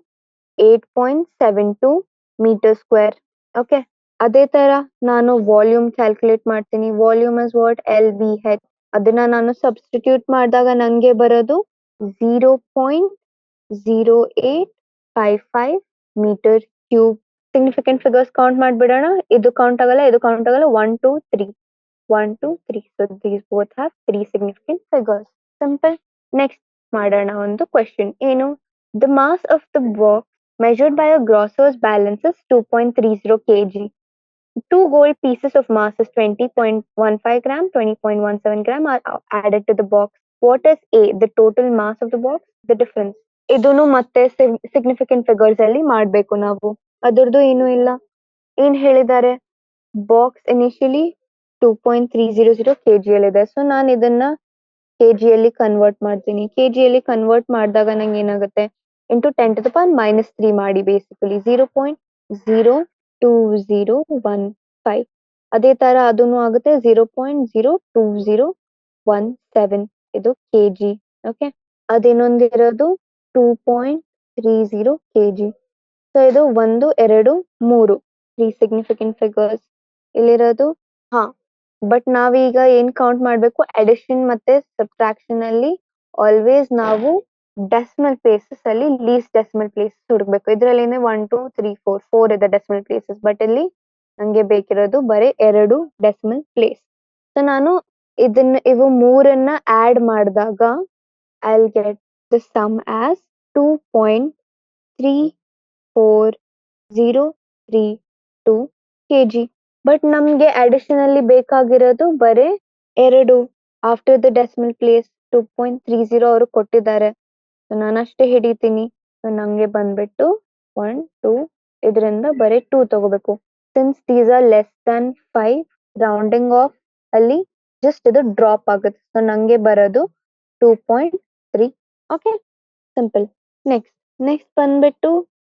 8.72 ಮೀಟರ್ ಸ್ಕ್ವೇರ್. ಓಕೆ, ಅದೇ ತರ ನಾನು ವಾಲ್ಯೂಮ್ ಕ್ಯಾಲ್ಕುಲೇಟ್ ಮಾಡ್ತೀನಿ. Volume is what, LBH. ಅದನ್ನ ನಾನು ಸಬ್ಸ್ಟಿಟ್ಯೂಟ್ ಮಾಡಿದಾಗ ನಂಗೆ ಬರೋದು 0.0855 metre cube. Significant figures count ಮಾಡ್ಬಿಡೋಣ. ಇದು ಕೌಂಟ್ ಆಗಲ್ಲ, ಇದು ಕೌಂಟ್ ಆಗಲ್ಲ. 1 2 3 1 2 3. So these both have 3 significant figures. Simple. Next ಮಾಡೋಣ ಒಂದು ಕ್ವೆಶ್ಚನ್. ಏನು? The mass of the box measured by a grosser's balance is 2.30 kg. Two gold pieces of mass is 20.15 gram, 20.17 gram are added to the box. What is A? The total mass of the box? The difference. ಇದನ್ನು ಮತ್ತೆ ಸಿಗ್ನಿಫಿಕೆಂಟ್ ಫಿಗರ್ಸ್ ಅಲ್ಲಿ ಮಾಡ್ಬೇಕು ನಾವು. ಅದರದ್ದು ಏನು ಇಲ್ಲ. ಏನ್ ಹೇಳಿದ್ದಾರೆ? ಬಾಕ್ಸ್ ಇನಿಷಿಯಲಿ 2.300 kg ಅಲ್ಲಿದೆ. ಸೊ ನಾನು ಇದನ್ನ kg ಅಲ್ಲಿ ಕನ್ವರ್ಟ್ ಮಾಡ್ತೀನಿ. kg ಅಲ್ಲಿ ಕನ್ವರ್ಟ್ ಮಾಡಿದಾಗ ನಂಗೆ ಏನಾಗುತ್ತೆ? ಇಂಟು 10⁻³ ಮಾಡಿ ಬೇಸಿಕಲಿ 0.02015. ಅದೇ ತರ ಅದನ್ನು ಆಗುತ್ತೆ 0.02017. ಇದು kg. ಓಕೆ, ಅದಿನ್ನೊಂದಿರೋದು 2.30 kg. ಸೊ ಇದು 1 2 3 3 ಸಿಗ್ನಿಫಿಕೆಂಟ್ ಫಿಗರ್ಸ್ ಇಲ್ಲಿರೋದು. ಹಾ, ಬಟ್ ನಾವೀಗ ಏನ್ ಕೌಂಟ್ ಮಾಡ್ಬೇಕು? ಅಡಿಷನ್ ಮತ್ತೆ ಸಬ್ಟ್ರಾಕ್ಷನ್ ಅಲ್ಲಿ ಆಲ್ವೇಸ್ ನಾವು ಡೆಸಿಮಲ್ ಪ್ಲೇಸಸ್ ಅಲ್ಲಿ ಲೀಸ್ಟ್ ಡೆಸಿಮಲ್ ಪ್ಲೇಸಸ್ ಹುಡುಕ್ಬೇಕು. ಇದ್ರಲ್ಲಿ 1 2 3 4 ಇದೆ ಡೆಸಿಮಲ್ ಪ್ಲೇಸಸ್, ಬಟ್ ಇಲ್ಲಿ ನಂಗೆ ಬೇಕಿರೋದು ಬರೀ 2 ಡೆಸಿಮಲ್ ಪ್ಲೇಸ್. ಸೊ ನಾನು ಇವು ಮೂರನ್ನ ಆಡ್ ಮಾಡಿದಾಗ I will get the sum as 2.3403 kg. But ನಮ್ಗೆ ಅಡಿಷನಲಿ ಬೇಕಾಗಿರೋದು ಬರೀ 2 ಆಫ್ಟರ್ ದ ಡೆಸಿಮಲ್ ಪ್ಲೇಸ್ 2.30 ಅವರು ಕೊಟ್ಟಿದ್ದಾರೆ. ಸೊ ನಾನು ಅಷ್ಟೇ ಹಿಡಿತೀನಿ. ಸೊ ನಂಗೆ ಬಂದ್ಬಿಟ್ಟು 1 2 ಇದರಿಂದ ಬರೀ 2 ತಗೋಬೇಕು. Since these are less than 5, rounding of ಅಲ್ಲಿ ಜಸ್ಟ್ ಇದು ಡ್ರಾಪ್ ಆಗುತ್ತೆ. ಸೊ ನಂಗೆ ಬರೋದು 2.3. Okay, simple. ನೆಕ್ಸ್ಟ್ ಬಂದ್ಬಿಟ್ಟು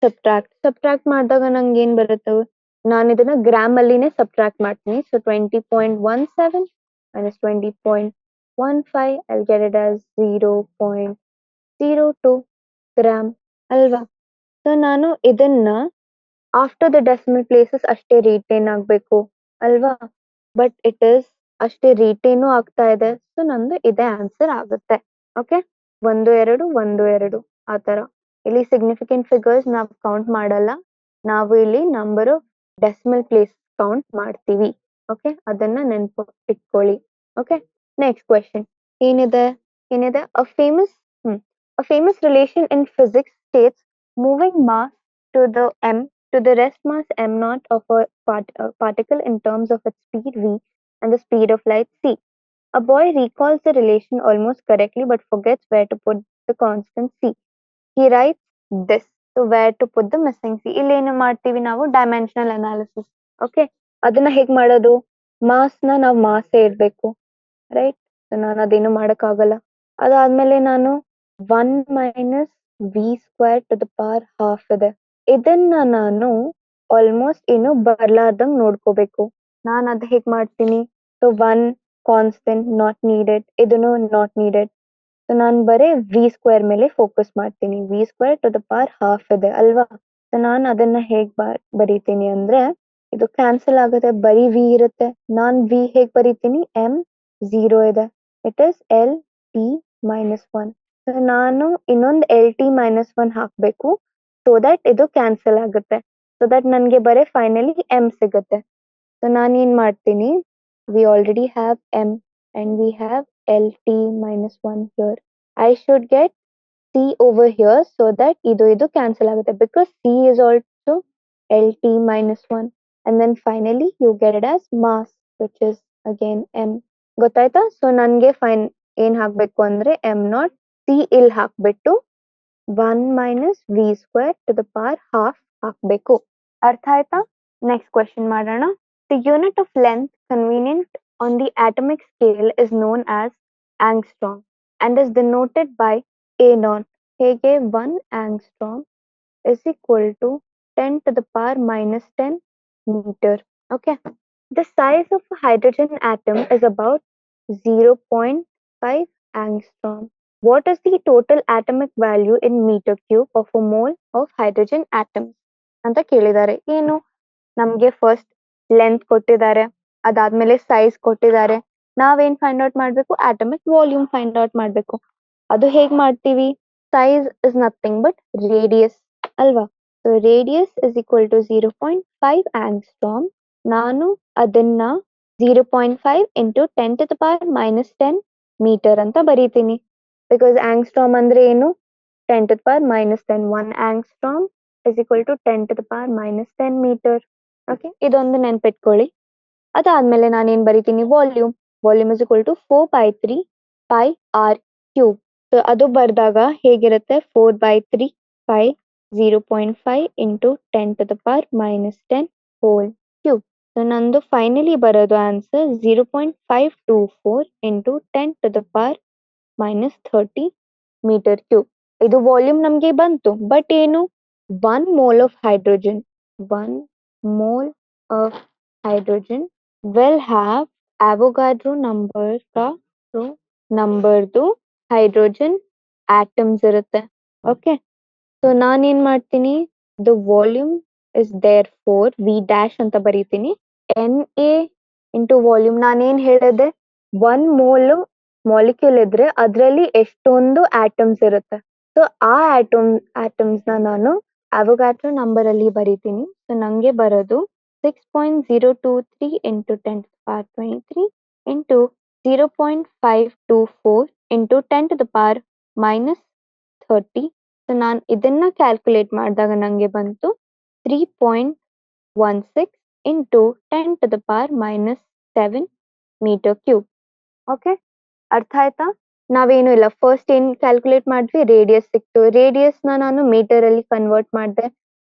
ಸಬ್ಟ್ರಾಕ್ಟ್ ಮಾಡಿದಾಗ ನಂಗೆ ಏನ್ ಬರುತ್ತೆ? ನಾನು ಇದನ್ನ ಗ್ರಾಮ್ ಅಲ್ಲಿನೇ ಸಬ್ಟ್ರಾಕ್ಟ್ ಮಾಡ್ತೀನಿ. So 20.17 minus 20.15, I'll get it as 0.02 gram ಅಲ್ವಾ? ಸೊ ನಾನು ಇದನ್ನ ಆಫ್ಟರ್ ದ ಡೆಸಿಮಲ್ ಪ್ಲೇಸಸ್ ಅಷ್ಟೇ ರಿಟೇನ್ ಆಗ್ಬೇಕು ಅಲ್ವಾ? ಬಟ್ ಇಟ್ ಇಸ್ ಅಷ್ಟೇ ರಿಟೇನು ಆಗ್ತಾ ಇದೆ. ಸೊ ನಂದು ಇದೇ ಆನ್ಸರ್ ಆಗುತ್ತೆ. ಓಕೆ, 1 2 1 2 ಆ ತರ. ಇಲ್ಲಿ ಸಿಗ್ನಿಫಿಕೆಂಟ್ ಫಿಗರ್ಸ್ ನಾವು ಕೌಂಟ್ ಮಾಡಲ್ಲ, ನಾವು ಇಲ್ಲಿ number of decimal place count ಮಾಡ್ತೀವಿ. ಓಕೆ, ಅದನ್ನ ನೆನ್ಪು ಇಟ್ಕೊಳ್ಳಿ. ಓಕೆ, ನೆಕ್ಸ್ಟ್ ಕ್ವೆಶ್ಚನ್ ಏನಿದೆ? A famous relation in physics states moving mass to the rest mass m naught of a particle in terms of its speed v and the speed of light c. A boy recalls the relation almost correctly but forgets where to put the constant c. He writes this. So where to put the missing c? ಇಲ್ಲಿ ಏನು ಮಾಡ್ತೀವಿ ನಾವು? Dimensional analysis. ಓಕೆ, ಅದನ್ನ ಹೇಗ್ ಮಾಡೋದು? ಮಾಸ್ನ ನಾವು ಮಾಸೇ ಇರ್ಬೇಕು, ರೈಟ್? ನಾನು ಅದೇನು ಮಾಡಕ್ಕಾಗಲ್ಲ. ಅದಾದ್ಮೇಲೆ ನಾನು 1 minus v² to the power half ಇದೆ. ಇದನ್ನ ನಾನು ಆಲ್ಮೋಸ್ಟ್ ಏನು ಬರ್ಲಾರ್ದಂಗ್ ನೋಡ್ಕೋಬೇಕು. ನಾನು ಅದ್ ಹೇಗ್ ಮಾಡ್ತೀನಿ? ಸೊ 1 ಕಾನ್ಸ್ಟೆಂಟ್ ನಾಟ್ ನೀಡೆಡ್, ಇದನ್ನು ನಾಟ್ ನೀಡೆಡ್. ಸೊ ನಾನು ಬರೀ v² ಮೇಲೆ ಫೋಕಸ್ ಮಾಡ್ತೀನಿ. v² to the power half ಇದೆ ಅಲ್ವಾ? ಸೊ ನಾನು ಅದನ್ನ ಹೇಗ್ ಬರೀತೀನಿ ಅಂದ್ರೆ, ಇದು ಕ್ಯಾನ್ಸಲ್ ಆಗುತ್ತೆ, ಬರೀ v ಇರುತ್ತೆ. ನಾನ್ v ಹೇಗ್ ಬರೀತೀನಿ? m0 ಇದೆ. It is LT-1. ಸೊ ನಾನು ಇನ್ನೊಂದು LT-1 ಹಾಕ್ಬೇಕು, ಸೊ ದಟ್ ಇದು ಕ್ಯಾನ್ಸಲ್ ಆಗುತ್ತೆ. ಸೊ ದಟ್ ನನ್ಗೆ ಬರೀ ಫೈನಲಿ m ಸಿಗುತ್ತೆ. ಸೊ ನಾನು ಏನ್ ಮಾಡ್ತೀನಿ? We already have m and we have LT-1 here. I should get c over here so that ಇದು cancel ಆಗುತ್ತೆ, because c is also LT-1. And then finally you get it as mass, which is again m. ಗೊತ್ತಾಯ್ತಾ? ಸೊ ನನ್ಗೆ ಏನ್ ಹಾಕ್ಬೇಕು ಅಂದ್ರೆ m0, c ಇಲ್ಲಿ ಹಾಕ್ಬಿಟ್ಟು 1 minus v² to the power half ಹಾಕ್ಬೇಕು. ಅರ್ಥ ಆಯ್ತಾ? ನೆಕ್ಸ್ಟ್ ಕ್ವೆಶ್ಚನ್ ಮಾಡೋಣ. The unit of length convenient on the atomic scale is known as angstrom and is denoted by A0. ಹೇಗೆ? 1 angstrom is equal to 10 to the power minus 10 meter. Okay. The size of a hydrogen atom is about 0.5 angstrom. What is the total atomic value in meter cube of a mole of hydrogen atoms? ಅಂತ ಕೇಳಿದ್ದಾರೆ. ಏನು? ನಮ್ಗೆ ಫಸ್ಟ್ ಲೆಂತ್ ಕೊಟ್ಟಿದ್ದಾರೆ, ಅದಾದ್ಮೇಲೆ ಸೈಜ್ ಕೊಟ್ಟಿದ್ದಾರೆ, ನಾವೇನ್ ಫೈಂಡ್ ಔಟ್ ಮಾಡ್ಬೇಕು, ಆಟಮಿಕ್ ವಾಲ್ಯೂಮ್ ಫೈಂಡ್ ಔಟ್ ಮಾಡ್ಬೇಕು. ಅದು ಹೇಗ್ ಮಾಡ್ತೀವಿ, size is nothing but radius ಅಲ್ವಾ. So radius is equal to 0.5 angstrom. ನಾನು ಅದನ್ನ 0.5 ಇಂಟು 10⁻⁻10 ಮೀಟರ್ ಅಂತ ಬರೀತೀನಿ. ಬಿಕಾಸ್ ಆಂಗ್ಸ್ಟ್ರಾಮ್ ಅಂದ್ರೆ ಏನು, 10⁻⁻10. 1 angstrom is equal to 10⁻⁻10 metre. Okay, ಇದೊಂದು ನೆನ್ಪಿಟ್ಕೊಳ್ಳಿ. ಅದಾದ್ಮೇಲೆ ನಾನೇನ್ ಬರಿತೀನಿ, volume. Volume is equal to 4/3 pi r cube. So ಅದು ಬರ್ದಾಗ ಹೇಗಿರುತ್ತೆ, 4/3 pi 0.5 into 10⁻⁻10 whole cube. So ನಂದು ಫೈನಲಿ ಬರೋದು ಆನ್ಸರ್ 0.524 ಇಂಟು 10⁻⁻30 ಮೀಟರ್ ಕ್ಯೂಬ್. ಇದು ವಾಲ್ಯೂಮ್ ನಮ್ಗೆ ಬಂತು. ಬಟ್ ಏನು, 1 mole of hydrogen, 1 mole of hydrogen will have Avogadro number का तो ನಂಬರ್ದು ಹೈಡ್ರೋಜನ್ ಆಟಮ್ಸ್ ಇರುತ್ತೆ. ಓಕೆ, ಸೊ ನಾನೇನ್ ಮಾಡ್ತೀನಿ, the volume is therefore v dash ಅಂತ ಬರೀತೀನಿ. N A into volume. ನಾನೇನ್ ಹೇಳಿದೆ, 1 mole ಮಾಲಿಕ್ಯೂಲ್ ಇದ್ರೆ ಅದರಲ್ಲಿ ಎಷ್ಟೊಂದು ಆಟಮ್ಸ್ ಇರುತ್ತೆ. ಸೊ ಆ ಆಟಮ್ಸ್ ನಾನು ಅವಗಾಡ್ರೋ ನಂಬರ್ ಅಲ್ಲಿ ಬರೀತೀನಿ. ಸೊ ನಂಗೆ ಬರೋದು 6.023 ಇಂಟು 10⁻23 ಇಂಟು 0.524 ಇಂಟು 10⁻⁻30. ಸೊ ನಾನು ಇದನ್ನ ಕ್ಯಾಲ್ಕುಲೇಟ್ ಮಾಡಿದಾಗ ನಂಗೆ ಬಂತು 3.16 ಇಂಟು 10⁻⁻7 ಮೀಟರ್ ಕ್ಯೂಬ್. ಓಕೆ, ಅರ್ಥ ಆಯ್ತಾ? ನಾವೇನು ಇಲ್ಲ, ಫಸ್ಟ್ ಏನ್ ಕ್ಯಾಲ್ಕುಲೇಟ್ ಮಾಡಿದ್ವಿ, ರೇಡಿಯಸ್ ಸಿಕ್ತು. ರೇಡಿಯಸ್ ನಾನು ಮೀಟರ್ ಅಲ್ಲಿ ಕನ್ವರ್ಟ್ ಮಾಡಿದೆ.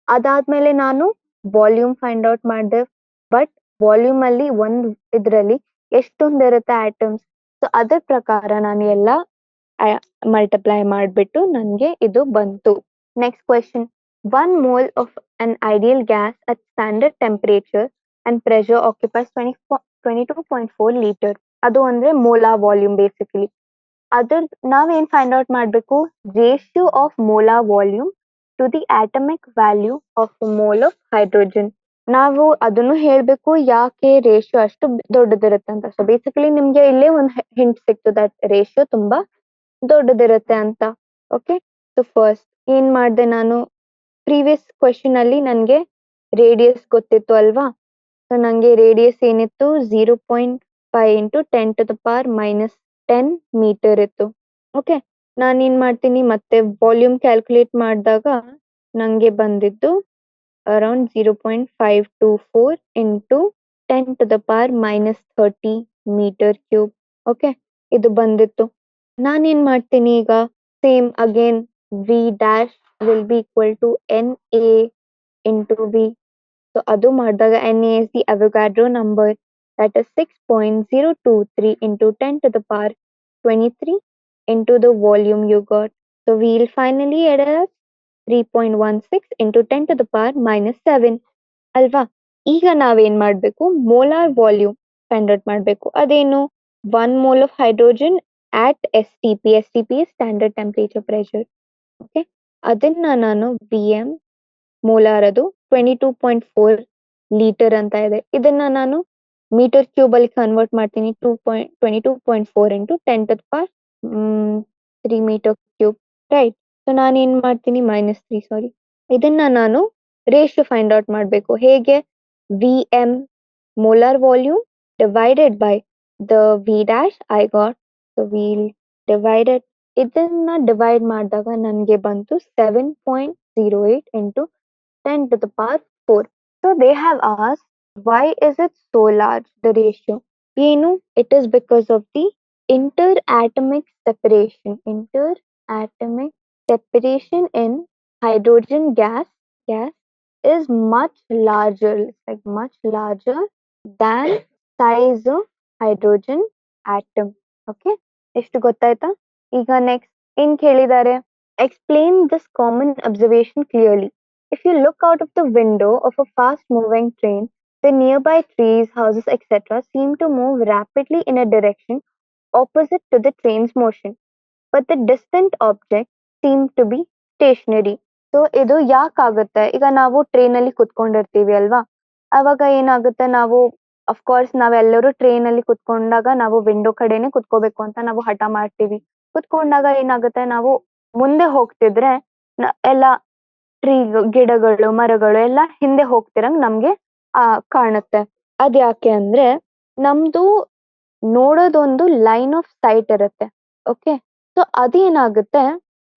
ಅದಾದ್ಮೇಲೆ ನಾನು ವಾಲ್ಯೂಮ್ ಫೈಂಡ್ ಔಟ್ ಮಾಡಿದೆ. ಬಟ್ ವಾಲ್ಯೂಮ್ ಅಲ್ಲಿ ಒಂದ್ ಇದ್ರಲ್ಲಿ ಎಷ್ಟೊಂದಿರುತ್ತೆ ಆಟಮ್ಸ್. ಸೊ ಅದ್ರ ಪ್ರಕಾರ ನಾನು ಎಲ್ಲ ಮಲ್ಟಿಪ್ಲೈ ಮಾಡಿಬಿಟ್ಟು ನನಗೆ ಇದು ಬಂತು. Next question, 1 mole of an ideal gas at standard temperature and pressure occupies 22.4 litre. ಅದು ಅಂದ್ರೆ ಮೋಲಾರ್ ವಾಲ್ಯೂಮ್ ಬೇಸಿಕಲಿ. ಅದ್ರ ನಾವೇನ್ ಫೈಂಡ್ ಔಟ್ ಮಾಡ್ಬೇಕು, ratio of molar volume to the atomic value of mole of hydrogen. ನಾವು ಅದನ್ನು ಹೇಳ್ಬೇಕು ಯಾಕೆ ರೇಷಿಯೋ ಅಷ್ಟು ದೊಡ್ಡದಿರುತ್ತೆ ಅಂತ. ಸೊ ಬೇಸಿಕಲಿ ನಿಮ್ಗೆ ಇಲ್ಲೇ ಒಂದು ಹಿಂಟ್ ಸಿಕ್ತು ದಟ್ ರೇಷಿಯೋ ತುಂಬಾ ದೊಡ್ಡದಿರುತ್ತೆ ಅಂತ. ಓಕೆ, ಸೊ ಫಸ್ಟ್ ಏನ್ ಮಾಡಿದೆ ನಾನು, ಪ್ರೀವಿಯಸ್ ಕ್ವೆಶನ್ ಅಲ್ಲಿ ನನ್ಗೆ ರೇಡಿಯಸ್ ಗೊತ್ತಿತ್ತು ಅಲ್ವಾ. ಸೊ ನಂಗೆ ರೇಡಿಯಸ್ ಏನಿತ್ತು, 0.5 ಇಂಟು 10⁻⁻10 ಮೀಟರ್ ಇತ್ತು. ಓಕೆ, ನಾನೇನ್ ಮಾಡ್ತೀನಿ, ಮತ್ತೆ ವಾಲ್ಯೂಮ್ ಕ್ಯಾಲ್ಕುಲೇಟ್ ಮಾಡಿದಾಗ ನಂಗೆ ಬಂದಿದ್ದು around 0.524 into 10⁻⁻30 metre cube. Okay, ಇದು ಬಂದಿತ್ತು. ನಾನೇನ್ ಮಾಡ್ತೀನಿ ಈಗ, same again v dash will be equal to N A into v. So ಅದು ಮಾಡಿದಾಗ N A is the Avogadro number, that is 6.023 into 10⁻23 into the volume you got. So we'll finally add as 3.16 into 10⁻⁻7 ಅಲ್ವಾ. ಈಗ ನಾವೇನ್ ಮಾಡ್ಬೇಕು, ಮೋಲಾರ್ ವಾಲ್ಯೂಮ್ ಫೈಂಡ್ ಔಟ್ ಮಾಡ್ಬೇಕು. ಅದೇನು, 1 mole of hydrogen at STP. STP is standard temperature pressure. Okay, ಅದನ್ನ ನಾನು BM ಮೋಲಾರ್ ಅದು 22.4 ಲೀಟರ್ ಅಂತ ಇದೆ. ಇದನ್ನ ನಾನು ಮೀಟರ್ ಕ್ಯೂಬ್ ಅಲ್ಲಿ ಕನ್ವರ್ಟ್ ಮಾಡ್ತೀನಿ. 22.4 into 10⁻3 metre cube, right. So ನಾನು ಏನ್ ಮಾಡ್ತೀನಿ, -3 ಸಾರಿ. ಇದನ್ನ ನಾನು ರೇಷಿಯೋ ಫೈಂಡ್ ಔಟ್ ಮಾಡ್ಬೇಕು. ಹೇಗೆ, VM molar volume divided by the V dash I got. So will divided, ಇದನ್ನ ಡಿವೈಡ್ ಮಾಡಿದಾಗ ನನಗೆ ಬಂತು 7.08 into 10⁻4. So they have asked, why is it so large, the ratio? ಏನು, it is because of the interatomic separation. Interatomic separation in hydrogen gas is much larger, like much larger than size of hydrogen atom. Okay, ಎಷ್ಟು ಗೊತ್ತಾಯ್ತಾ? ಈಗ ನೆಕ್ಸ್ಟ್ ಏನ್ ಕೇಳಿದ್ದಾರೆ, explain this common observation clearly. If you look out of the window of a fast-moving train, the nearby trees, houses, etc. seem to move rapidly in a direction opposite to the train's motion, but the distant objects seem to be stationary. So ಇದು ಯಾಕಾಗುತ್ತೆ, ಈಗ ನಾವು ಟ್ರೈನ್ ಅಲ್ಲಿ ಕುತ್ಕೊಂಡಿರ್ತೀವಿ ಅಲ್ವಾ, ಅವಾಗ ಏನಾಗುತ್ತೆ, ನಾವು ಅಫ್ಕೋರ್ಸ್ ನಾವೆಲ್ಲರೂ ಟ್ರೈನ್ ಅಲ್ಲಿ ಕುತ್ಕೊಂಡಾಗ ನಾವು ವಿಂಡೋ ಕಡೆನೆ ಕುತ್ಕೋಬೇಕು ಅಂತ ನಾವು ಹಠ ಮಾಡ್ತೀವಿ. ಕುತ್ಕೊಂಡಾಗ ಏನಾಗುತ್ತೆ, ನಾವು ಮುಂದೆ ಹೋಗ್ತಿದ್ರೆ ಎಲ್ಲ ಟ್ರೀ ಗಿಡಗಳು ಮರಗಳು ಎಲ್ಲ ಹಿಂದೆ ಹೋಗ್ತಿರಂಗ್ ನಮ್ಗೆ ಕಾಣುತ್ತೆ. ಅದ್ಯಾಕೆ ಅಂದ್ರೆ ನಮ್ದು ನೋಡೋದೊಂದು ಲೈನ್ ಆಫ್ ಸೈಟ್ ಇರುತ್ತೆ. ಓಕೆ, ಸೊ ಅದೇನಾಗುತ್ತೆ,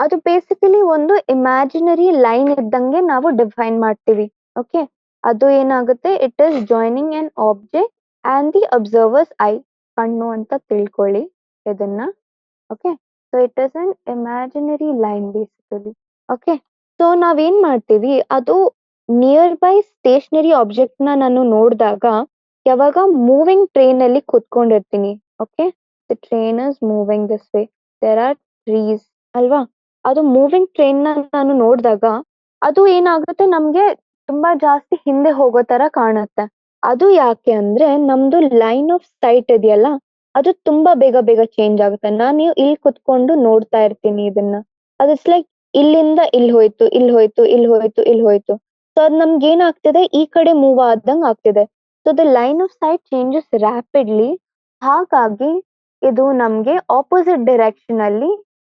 ಅದು ಬೇಸಿಕಲಿ ಒಂದು ಇಮ್ಯಾಜಿನರಿ ಲೈನ್ ಇದ್ದಂಗೆ ನಾವು ಡಿಫೈನ್ ಮಾಡ್ತೀವಿ. ಓಕೆ, ಅದು ಏನಾಗುತ್ತೆ, it is joining N object and the observers I, ಕಣ್ಣು ಅಂತ ತಿಳ್ಕೊಳ್ಳಿ ಇದನ್ನ. Okay, so it is an imaginary line basically. Okay, so ನಾವೇನ್ ಮಾಡ್ತೀವಿ, ಅದು ನಿಯರ್ ಬೈ ಸ್ಟೇಷನರಿ ಆಬ್ಜೆಕ್ಟ್ ನ ನಾನು ನೋಡಿದಾಗ, ಯಾವಾಗ ಮೂವಿಂಗ್ ಟ್ರೈನ್ ಅಲ್ಲಿ ಕುತ್ಕೊಂಡಿರ್ತೀನಿ, okay, the train is moving this way, there are trees ಅಲ್ವಾ, ಅದು ಮೂವಿಂಗ್ ಟ್ರೈನ್ ನ ನಾನು ನೋಡಿದಾಗ ಅದು ಏನಾಗುತ್ತೆ, ನಮ್ಗೆ ತುಂಬಾ ಜಾಸ್ತಿ ಹಿಂದೆ ಹೋಗೋ ತರ ಕಾಣುತ್ತೆ. ಅದು ಯಾಕೆ ಅಂದ್ರೆ ನಮ್ದು ಲೈನ್ ಆಫ್ ಸೈಟ್ ಇದೆಯಲ್ಲ, ಅದು ತುಂಬಾ ಬೇಗ ಬೇಗ ಚೇಂಜ್ ಆಗುತ್ತೆ. ನಾನು ಇಲ್ಲಿ ಕುತ್ಕೊಂಡು ನೋಡ್ತಾ ಇರ್ತೀನಿ ಇದನ್ನ, ಅದು ಇಟ್ಸ್ ಲೈಕ್ ಇಲ್ಲಿಂದ ಇಲ್ಲಿ ಹೋಯ್ತು, ಇಲ್ಲಿ ಹೋಯ್ತು, ಇಲ್ಲಿ ಹೋಯ್ತು, ಇಲ್ಲಿ ಹೋಯ್ತು. ಸೊ ಅದ್ ನಮ್ಗೆ ಏನಾಗ್ತಿದೆ, ಈ ಕಡೆ ಮೂವ್ ಆದಂಗ್ ಆಗ್ತಿದೆ. So the line off site changes rapidly. ಹಾಗಾಗಿ ಇದು ನಮ್ಗೆ ಆಪೋಸಿಟ್ ಡೈರೆಕ್ಷನ್ ಅಲ್ಲಿ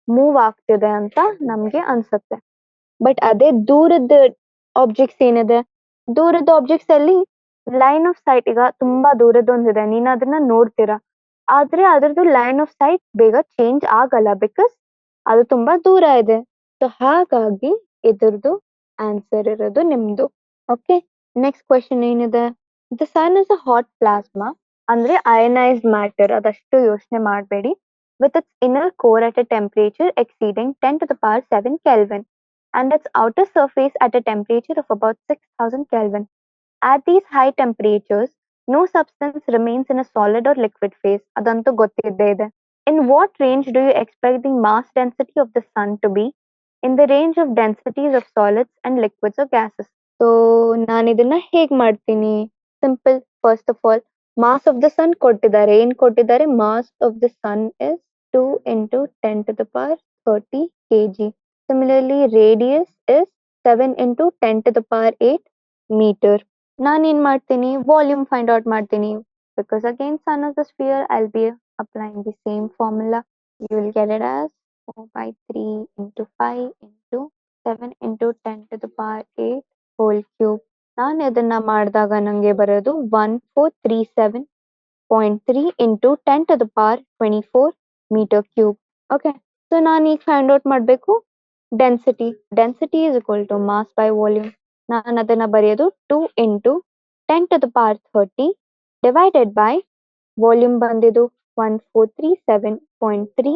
ಮೂವ್ ಆಗ್ತಿದೆ ಅಂತ ನಮ್ಗೆ ಅನ್ಸುತ್ತೆ. ಬಟ್ ಅದೇ ದೂರದ ಆಬ್ಜೆಕ್ಟ್ಸ್ ಏನಿದೆ, ದೂರದ ಆಬ್ಜೆಕ್ಟ್ಸ್ ಅಲ್ಲಿ ಲೈನ್ ಆಫ್ ಸೈಟ್, ಈಗ ತುಂಬಾ ದೂರದೊಂದಿದೆ, ನೀನ್ ಅದನ್ನ ನೋಡ್ತೀರಾ, ಆದ್ರೆ ಅದ್ರದ್ದು ಲೈನ್ ಆಫ್ ಸೈಟ್ ಬೇಗ ಚೇಂಜ್ ಆಗಲ್ಲ, ಬಿಕಾಸ್ ಅದು ತುಂಬಾ ದೂರ ಇದೆ. ಸೊ ಹಾಗಾಗಿ ಇದ್ರದ್ದು ಆನ್ಸರ್ ಇರೋದು ನಿಮ್ದು. ಓಕೆ, ನೆಕ್ಸ್ಟ್ ಕ್ವೆಶನ್ ಏನಿದೆ, the sun is a hot plasma, ಅಂದ್ರೆ ಅಯನೈಸ್ಡ್ ಮ್ಯಾಟರ್, ಅದಷ್ಟು ಯೋಚನೆ ಮಾಡಬೇಡಿ. With its inner core at a temperature exceeding 10 to the power 7 Kelvin and its outer surface at a temperature of about 6000 Kelvin. At these high temperatures, no substance remains in a solid or liquid phase. ಅದಂತೂ ಗೊತ್ತಿದ್ದೇ ಇದೆ. In what range do you expect the mass density of the sun to be? In the range of densities of solids and liquids or gases. So ನಾನು ಇದನ್ನ ಹೇಗ್ ಮಾಡ್ತೀನಿ? Simple. First of all, mass of the sun ಕೊಟ್ಟಿದ್ದಾರೆ. ಏನ್ ಕೊಟ್ಟಿದ್ದಾರೆ? Mass of the sun is 2 into 10 to the power 30 kg. Similarly, radius is 7 into 10 to the power 8 meter. ನಾನೇನ್ ಮಾಡ್ತೀನಿ, ವಾಲ್ಯೂಮ್ ಫೈಂಡ್ ಔಟ್ ಮಾಡ್ತೀನಿ. Because again sun is a sphere, I'll be applying the same formula. You will get it as 4/3 into 5 into 7 into 10 to the power 8 whole cube. ನಾನು ಇದನ್ನ ಮಾಡಿದಾಗ ನಂಗೆ ಬರೋದು 1437.3 into 10 to the power 24 meter cube. Okay, so ನಾನು ಈಗ ಫೈಂಡ್ ಔಟ್ ಮಾಡಬೇಕು density. Density is equal to mass by volume. ನಾನು ಅದನ್ನ ಬರೆಯೋದು 2 into 10 to the power 30 divided by volume ಬಂದಿದ್ದು 1437.3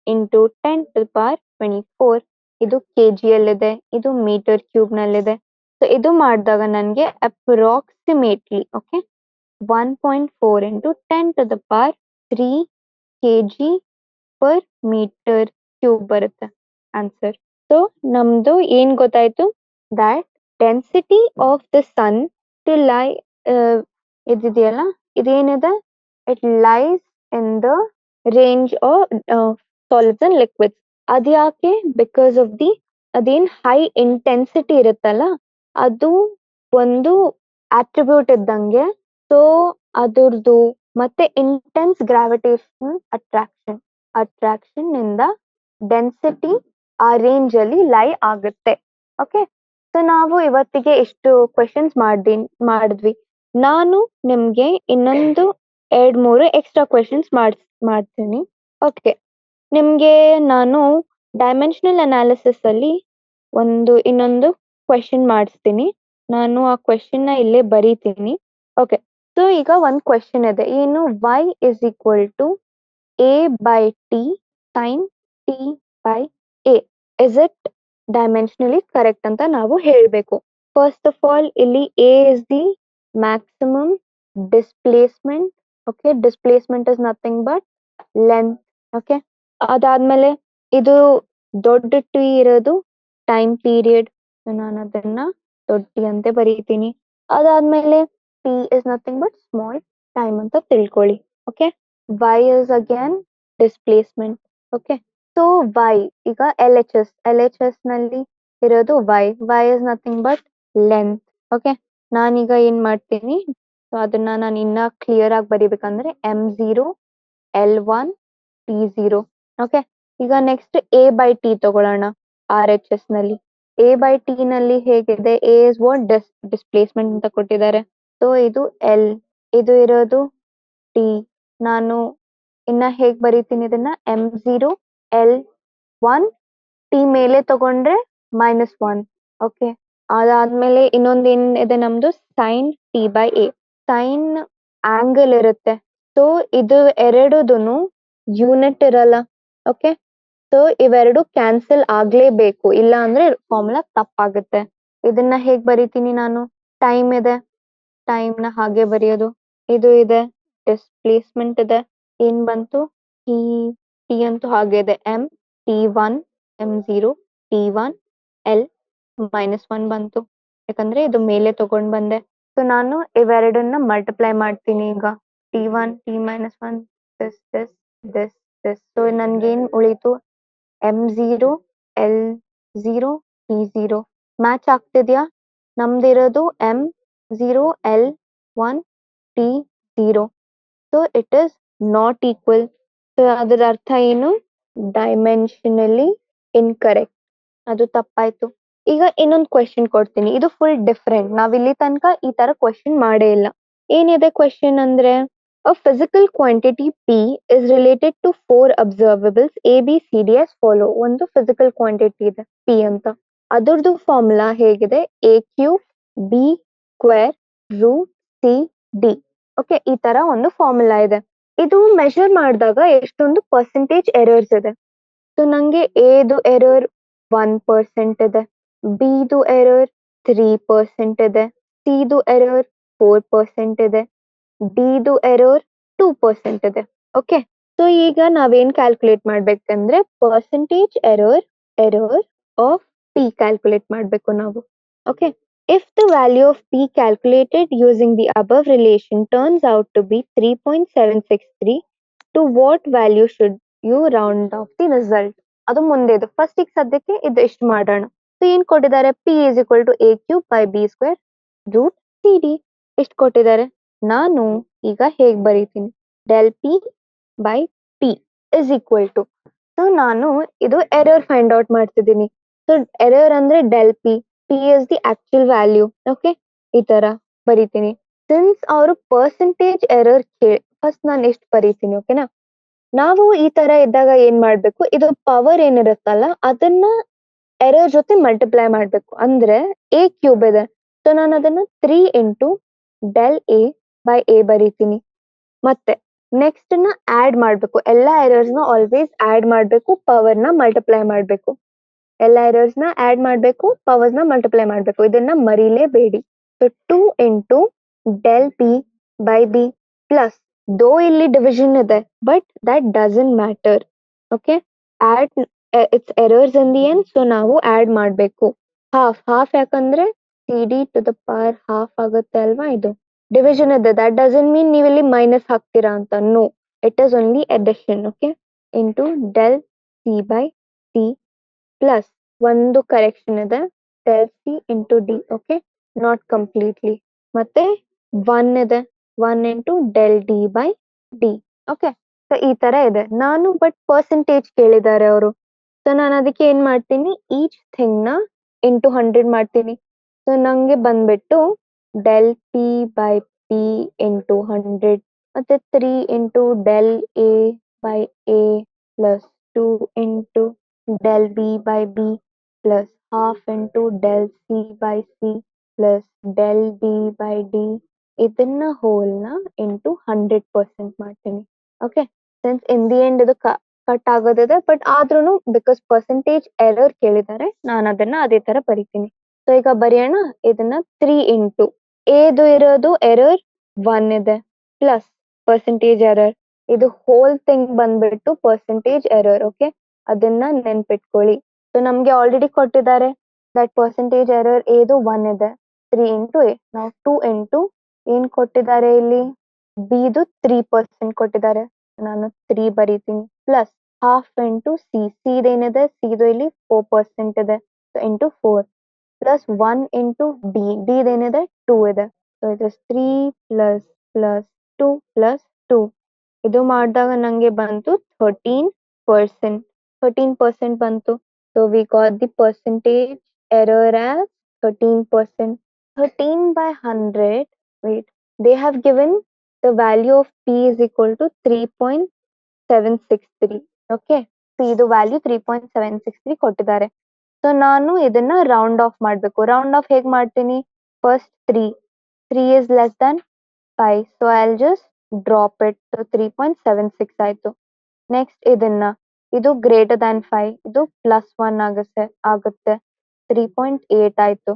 into 10 to the power 24. ಇದು ಕೆಜಿ ಯಲ್ಲಿದೆ, ಇದು ಮೀಟರ್ ಕ್ಯೂಬ್ ನಲ್ಲಿದೆ. ಸೊ ಇದು ಮಾಡಿದಾಗ ನನಗೆ approximately, okay, 1.4 into 10 to the power 3 kg per meter cube ಬರುತ್ತೆ ಆನ್ಸರ್. ಸೊ ನಮ್ದು ಏನ್ ಗೊತ್ತಾಯ್ತು, that density of the sun to lie, ಇದಿದೆಯಲ್ಲ, ಇದೇನಿದೆ, it lies in the range of solids and liquids. ಅದ್ಯಾಕೆ? ಬಿಕಾಸ್ ಆಫ್ ದಿ, ಅದೇನ್ ಹೈ ಇಂಟೆನ್ಸಿಟಿ ಇರುತ್ತಲ್ಲ, ಅದು ಒಂದು ಆಟ್ರಿಬ್ಯೂಟ್ ಇದ್ದಂಗೆ. ಸೊ ಅದ್ರದ್ದು ಮತ್ತೆ ಇಂಟೆನ್ಸ್ ಗ್ರಾವಿಟೇಷನ್ ಅಟ್ರಾಕ್ಷನ್ ಇಂದ ಡೆನ್ಸಿಟಿ ಆ ರೇಂಜ್ ಅಲ್ಲಿ ಲೈ ಆಗುತ್ತೆ. ಓಕೆ, ಸೊ ನಾವು ಇವತ್ತಿಗೆ ಇಷ್ಟು ಕ್ವೆಶನ್ಸ್ ಮಾಡಿದ್ವಿ. ನಾನು ನಿಮ್ಗೆ ಇನ್ನೊಂದು 2-3 ಎಕ್ಸ್ಟ್ರಾ ಕ್ವೆಶನ್ಸ್ ಮಾಡ್ತೀನಿ. ಓಕೆ, ನಿಮ್ಗೆ ನಾನು ಡೈಮೆನ್ಷನಲ್ ಅನಾಲಿಸಿಸ್ ಅಲ್ಲಿ ಇನ್ನೊಂದು ಕ್ವೆಶನ್ ಮಾಡಿಸ್ತೀನಿ. ನಾನು ಆ ಕ್ವೆಶನ್ ನ ಇಲ್ಲೇ ಬರೀತೀನಿ. ಓಕೆ, ಸೊ ಈಗ ಒಂದು ಕ್ವೆಶನ್ ಇದೆ, ಏನು, y is equal to a/t sin t by a. Is it dimensionally correct ಅಂತ ನಾವು ಹೇಳಬೇಕು. ಫಸ್ಟ್ ಆಫ್ ಆಲ್, ಇಲ್ಲಿ a is the maximum displacement. Okay, displacement is nothing but length. Okay, ಅದಾದ್ಮೇಲೆ ಇದು ದೊಡ್ಡ ಟಿ ಇರೋದು ಟೈಮ್ ಪೀರಿಯಡ್, ನಾನು ಅದನ್ನ ದೊಡ್ಡ ಟಿ ಅಂತ ಬರೀತೀನಿ. ಅದಾದ್ಮೇಲೆ T is nothing but small time ಅಂತ ತಿಳ್ಕೊಳ್ಳಿ. Okay, y is again displacement. Okay, so y ಈಗ ಎಲ್ ಎಚ್ ಎಸ್ ನಲ್ಲಿ ಇರೋದು y is nothing but length. Okay, ನಾನೀಗ ಏನ್ ಮಾಡ್ತೀನಿ, ಸೊ ಅದನ್ನ ನಾನು ಇನ್ನ ಕ್ಲಿಯರ್ ಆಗಿ ಬರಿಬೇಕಂದ್ರೆ M0 L1 T0. ಓಕೆ, ಈಗ ನೆಕ್ಸ್ಟ್ ಎ ಬೈ ಟಿ ತಗೊಳ್ಳೋಣ. ಆರ್ ಎಚ್ ಎಸ್ ನಲ್ಲಿ ಎ ಬೈ ಟಿ ನಲ್ಲಿ ಹೇಗಿದೆ, ಎ ಇಸ್ ವಾಟ್ ಡಿಸ್ಪ್ಲೇಸ್ಮೆಂಟ್ ಅಂತ ಕೊಟ್ಟಿದ್ದಾರೆ. ಸೊ ಇದು ಎಲ್, ಇದು ಇರೋದು ಟಿ. ನಾನು ಇನ್ನ ಹೇಗ್ ಬರೀತೀನಿ ಇದನ್ನ, M0 L1 ಟಿ ಮೇಲೆ ತಗೊಂಡ್ರೆ -1. ಓಕೆ, ಅದಾದ್ಮೇಲೆ ಇನ್ನೊಂದ್ ಏನ್ ಇದೆ ನಮ್ದು, sine T by A. Sine angle ಇರುತ್ತೆ. ಸೊ ಇದು ಎರಡುದುನು ಯೂನಿಟ್ ಇರಲ್ಲ. ಓಕೆ, ಸೊ ಇವೆರಡು ಕ್ಯಾನ್ಸಲ್ ಆಗ್ಲೇಬೇಕು, ಇಲ್ಲ ಅಂದ್ರೆ ಫಾರ್ಮುಲಾ ತಪ್ಪಾಗುತ್ತೆ. ಇದನ್ನ ಹೇಗ್ ಬರಿತೀನಿ ನಾನು, ಟೈಮ್ ಇದೆ, ಟೈಮ್ ನ ಹಾಗೆ ಬರೆಯೋದು. ಇದು ಇದೆ, ಡಿಸ್ಪ್ಲೇಸ್ಮೆಂಟ್ ಇದೆ, ಏನ್ ಬಂತು, ಟಿ. ಟಿ ಅಂತೂ ಹಾಗೆ ಇದೆ, T1 M0 T1 L -1 ಬಂತು, ಯಾಕಂದ್ರೆ ಇದು ಮೇಲೆ ತಗೊಂಡ್ ಬಂದೆ. ಸೊ ನಾನು ಇವೆರಡನ್ನ ಮಲ್ಟಿಪ್ಲೈ ಮಾಡ್ತೀನಿ ಈಗ, T1 T-1 ದಿಸ್. ಸೊ ನನ್ಗೇನ್ ಉಳಿತು, M0 L0 T0 ಮ್ಯಾಚ್ ಆಗ್ತಿದ್ಯಾ? ನಮ್ದಿರೋದು M0 L1 T0. So it is not equal. So ಅದರ ಅರ್ಥ ಏನು, ಡೈಮೆನ್ಷನಲಿ ಇನ್ಕರೆಕ್ಟ್, ಅದು ತಪ್ಪಾಯ್ತು. ಈಗ ಇನ್ನೊಂದು ಕ್ವೆಶನ್ ಕೊಡ್ತೀನಿ, ಇದು ಫುಲ್ ಡಿಫ್ರೆಂಟ್. ನಾವ್ ಇಲ್ಲಿ ತನಕ ಈ ತರ ಕ್ವೆಶನ್ ಮಾಡೇ ಇಲ್ಲ. ಏನಿದೆ ಕ್ವೆಶನ್ ಅಂದ್ರೆ, a physical quantity P is related to 4 observables A, B, C, D as follow. ಒಂದು ಫಿಸಿಕಲ್ ಕ್ವಾಂಟಿಟಿ ಇದೆ P ಅಂತ, ಅದರದ್ದು ಫಾರ್ಮುಲಾ ಹೇಗಿದೆ, A³ B² root CD. Okay, ಈ ತರ ಒಂದು ಫಾರ್ಮುಲಾ ಇದೆ. ಇದು ಮೆಷರ್ ಮಾಡಿದಾಗ ಎಷ್ಟೊಂದು ಪರ್ಸೆಂಟೇಜ್ ಎರರ್ಸ್ ಇದೆ. ಸೊ ನಂಗೆ ಎದು ಎರರ್ 1% ಇದೆ, ಬಿದು ಎರರ್ 3% ಇದೆ, ಸಿದು ಎರರ್ 4% ಇದೆ, ಡಿದು ಎರರ್ 2% ಇದೆ. ಓಕೆ, ಸೊ ಈಗ ನಾವೇನ್ ಕ್ಯಾಲ್ಕುಲೇಟ್ ಮಾಡ್ಬೇಕಂದ್ರೆ percentage error of P calculate ಮಾಡ್ಬೇಕು ನಾವು. Okay, if the value of p calculated using the above relation turns out to be 3.763, to what value should you round off the result? ಅದು ಮುಂದೆ ಇದು. ಫಸ್ಟ್ ಈಗ ಸದ್ಯಕ್ಕೆ ಇದು ಎಷ್ಟು ಮಾಡೋಣ. ಸೊ ಏನ್ ಕೊಟ್ಟಿದ್ದಾರೆ, P is equal to A³ by B² root CD. ಎಷ್ಟು ಕೊಟ್ಟಿದ್ದಾರೆ, ನಾನು ಈಗ ಹೇಗ್ ಬರೀತೀನಿ, del P by T is equal to. So ನಾನು ಇದು ಎರರ್ ಫೈಂಡ್ ಔಟ್ ಮಾಡ್ತಿದ್ದೀನಿ. ಸೊ ಎರರ್ ಅಂದ್ರೆ del P is the actual value. Okay, ಈ ತರ ಬರೀತೀನಿ. ಸಿನ್ಸ್ ಅವರು ಪರ್ಸೆಂಟೇಜ್ ಎರರ್ ಫಸ್ಟ್ ನಾನು ಎಷ್ಟು ಬರೀತೀನಿ. ಓಕೆನಾ, ನಾವು ಈ ತರ ಇದ್ದಾಗ ಏನ್ ಮಾಡ್ಬೇಕು, ಇದು ಪವರ್ ಏನಿರುತ್ತಲ್ಲ ಅದನ್ನ ಎರರ್ ಜೊತೆ ಮಲ್ಟಿಪ್ಲೈ ಮಾಡ್ಬೇಕು. ಅಂದ್ರೆ A³ ಇದೆ, ಸೊ ನಾನು ಅದನ್ನ 3 into del A by A ಬರೀತೀನಿ. ಮತ್ತೆ ನೆಕ್ಸ್ಟ್ ನ ಆಡ್ ಮಾಡ್ಬೇಕು, ಎಲ್ಲಾ ಎರರ್ಸ್ ನ ಆಲ್ವೇಸ್ ಆಡ್ ಮಾಡ್ಬೇಕು, ಪವರ್ ನ ಮಲ್ಟಿಪ್ಲೈ ಮಾಡ್ಬೇಕು. ಎಲ್ಲಾ ಎರರ್ಸ್ ನ ಆಡ್ ಮಾಡ್ಬೇಕು, ಪವರ್ಸ್ ನ ಮಲ್ಟಿಪ್ಲೈ ಮಾಡ್ಬೇಕು, ಇದನ್ನ ಮರೀಲೇಬೇಡಿ. So 2 into del P by B plus, though ಇಲ್ಲಿ ಡಿವಿಷನ್ ಇದೆ but that doesn't matter. Okay, add its errors in the end, so ನಾವು ಆಡ್ ಮಾಡ್ಬೇಕು. ಹಾಫ್ ಯಾಕಂದ್ರೆ CD to the power half ಆಗುತ್ತೆ ಅಲ್ವಾ, ಇದು ಡಿವಿಷನ್ ಇದೆ, ದಟ್ ಡಸಂಟ್ ಮೀನ್ ನೀವು ಇಲ್ಲಿ ಮೈನಸ್ ಹಾಕ್ತೀರಾ ಅಂತ, no, it is only addition. Okay, into del C by C plus ಒಂದು ಕರೆಕ್ಷನ್ ಇದೆ, del C into D. Okay, not completely. ಮತ್ತೆ 1 ಇದೆ, 1 into del D by D. Okay, so ಈ ತರ ಇದೆ. ನಾನು ಬಟ್ ಪರ್ಸೆಂಟೇಜ್ ಕೇಳಿದ್ದಾರೆ ಅವರು, ಸೊ ನಾನು ಅದಕ್ಕೆ ಏನ್ ಮಾಡ್ತೀನಿ, ಈಚ್ ಥಿಂಗ್ ನ ಇಂಟು 100 ಮಾಡ್ತೀನಿ. ಸೊ ನಂಗೆ ಬಂದ್ಬಿಟ್ಟು del P by P into 100, ಮತ್ತೆ 3 into del A by A plus 2 into del B by B plus half into del C by C plus del D by D. ಇದನ್ನ ಹೋಲ್ ನ ಇಂಟು 100% ಮಾಡ್ತೀನಿ. Okay, since in the end ಇದು ಕಟ್ ಆಗೋದಿದೆ, ಬಟ್ ಆದ್ರೂ ಬಿಕಾಸ್ ಪರ್ಸೆಂಟೇಜ್ ಎರರ್ ಕೇಳಿದ್ದಾರೆ, ನಾನು ಅದನ್ನ ಅದೇ ತರ ಬರಿತೀನಿ. ಸೊ ಈಗ ಬರೆಯೋಣ ಇದನ್ನ, 3 ಇಂಟು ಎದು ಇರೋದು ಎರರ್ 1 ಇದೆ ಪ್ಲಸ್ ಪರ್ಸೆಂಟೇಜ್ ಎರರ್, ಇದು ಹೋಲ್ ಥಿಂಗ್ ಬಂದ್ಬಿಟ್ಟು ಪರ್ಸೆಂಟೇಜ್ ಎರರ್. ಓಕೆ, ಅದನ್ನ ನೆನ್ಪಿಟ್ಕೊಳ್ಳಿ. ಸೊ ನಮ್ಗೆ ಆಲ್ರೆಡಿ ಕೊಟ್ಟಿದ್ದಾರೆ ದಟ್ ಪರ್ಸೆಂಟೇಜ್ ಎರರ್ ಎದು 1 ಇದೆ, 3 ಇಂಟು ಎ. ನಾವು 2 ಇಂಟು ಏನ್ ಕೊಟ್ಟಿದ್ದಾರೆ ಇಲ್ಲಿ, ಬಿದು 3% ಕೊಟ್ಟಿದ್ದಾರೆ, ನಾನು 3 ಬರೀತೀನಿ, ಪ್ಲಸ್ ಹಾಫ್ ಇಂಟು ಸಿ, ಸಿದೇನಿದೆ, ಸಿದು ಇಲ್ಲಿ 4% ಇದೆ, ಇಂಟು 4 ಪ್ಲಸ್ 1 ಇಂಟು ಡಿ, ಡಿದೇನಿದೆ 2 ಇದೆ, so it is 3 plus plus 2 plus 2. ಇದು ಮಾಡಿದಾಗ ನಂಗೆ ಬಂತು 13%. 13% ಬಂತು. So we got the percentage error as 13%. 13 by 100. Wait, they have given the value of p is equal to 3.763. Okay, so ಇದು ವ್ಯಾಲ್ಯೂ 3.763 ಕೊಟ್ಟಿದ್ದಾರೆ. ಸೊ ನಾನು ಇದನ್ನ ರೌಂಡ್ ಆಫ್ ಮಾಡಬೇಕು. ರೌಂಡ್ ಆಫ್ ಹೇಗ್ ಮಾಡ್ತೀನಿ? First 3 is less than 5, so I'll just drop it. So 3.76 ಆಯ್ತು. ನೆಕ್ಸ್ಟ್ ಇದು ಗ್ರೇಟರ್ ದ್ಯಾನ್ 5, ಇದು +1 ಆಗುತ್ತೆ 3.8 ಆಯ್ತು.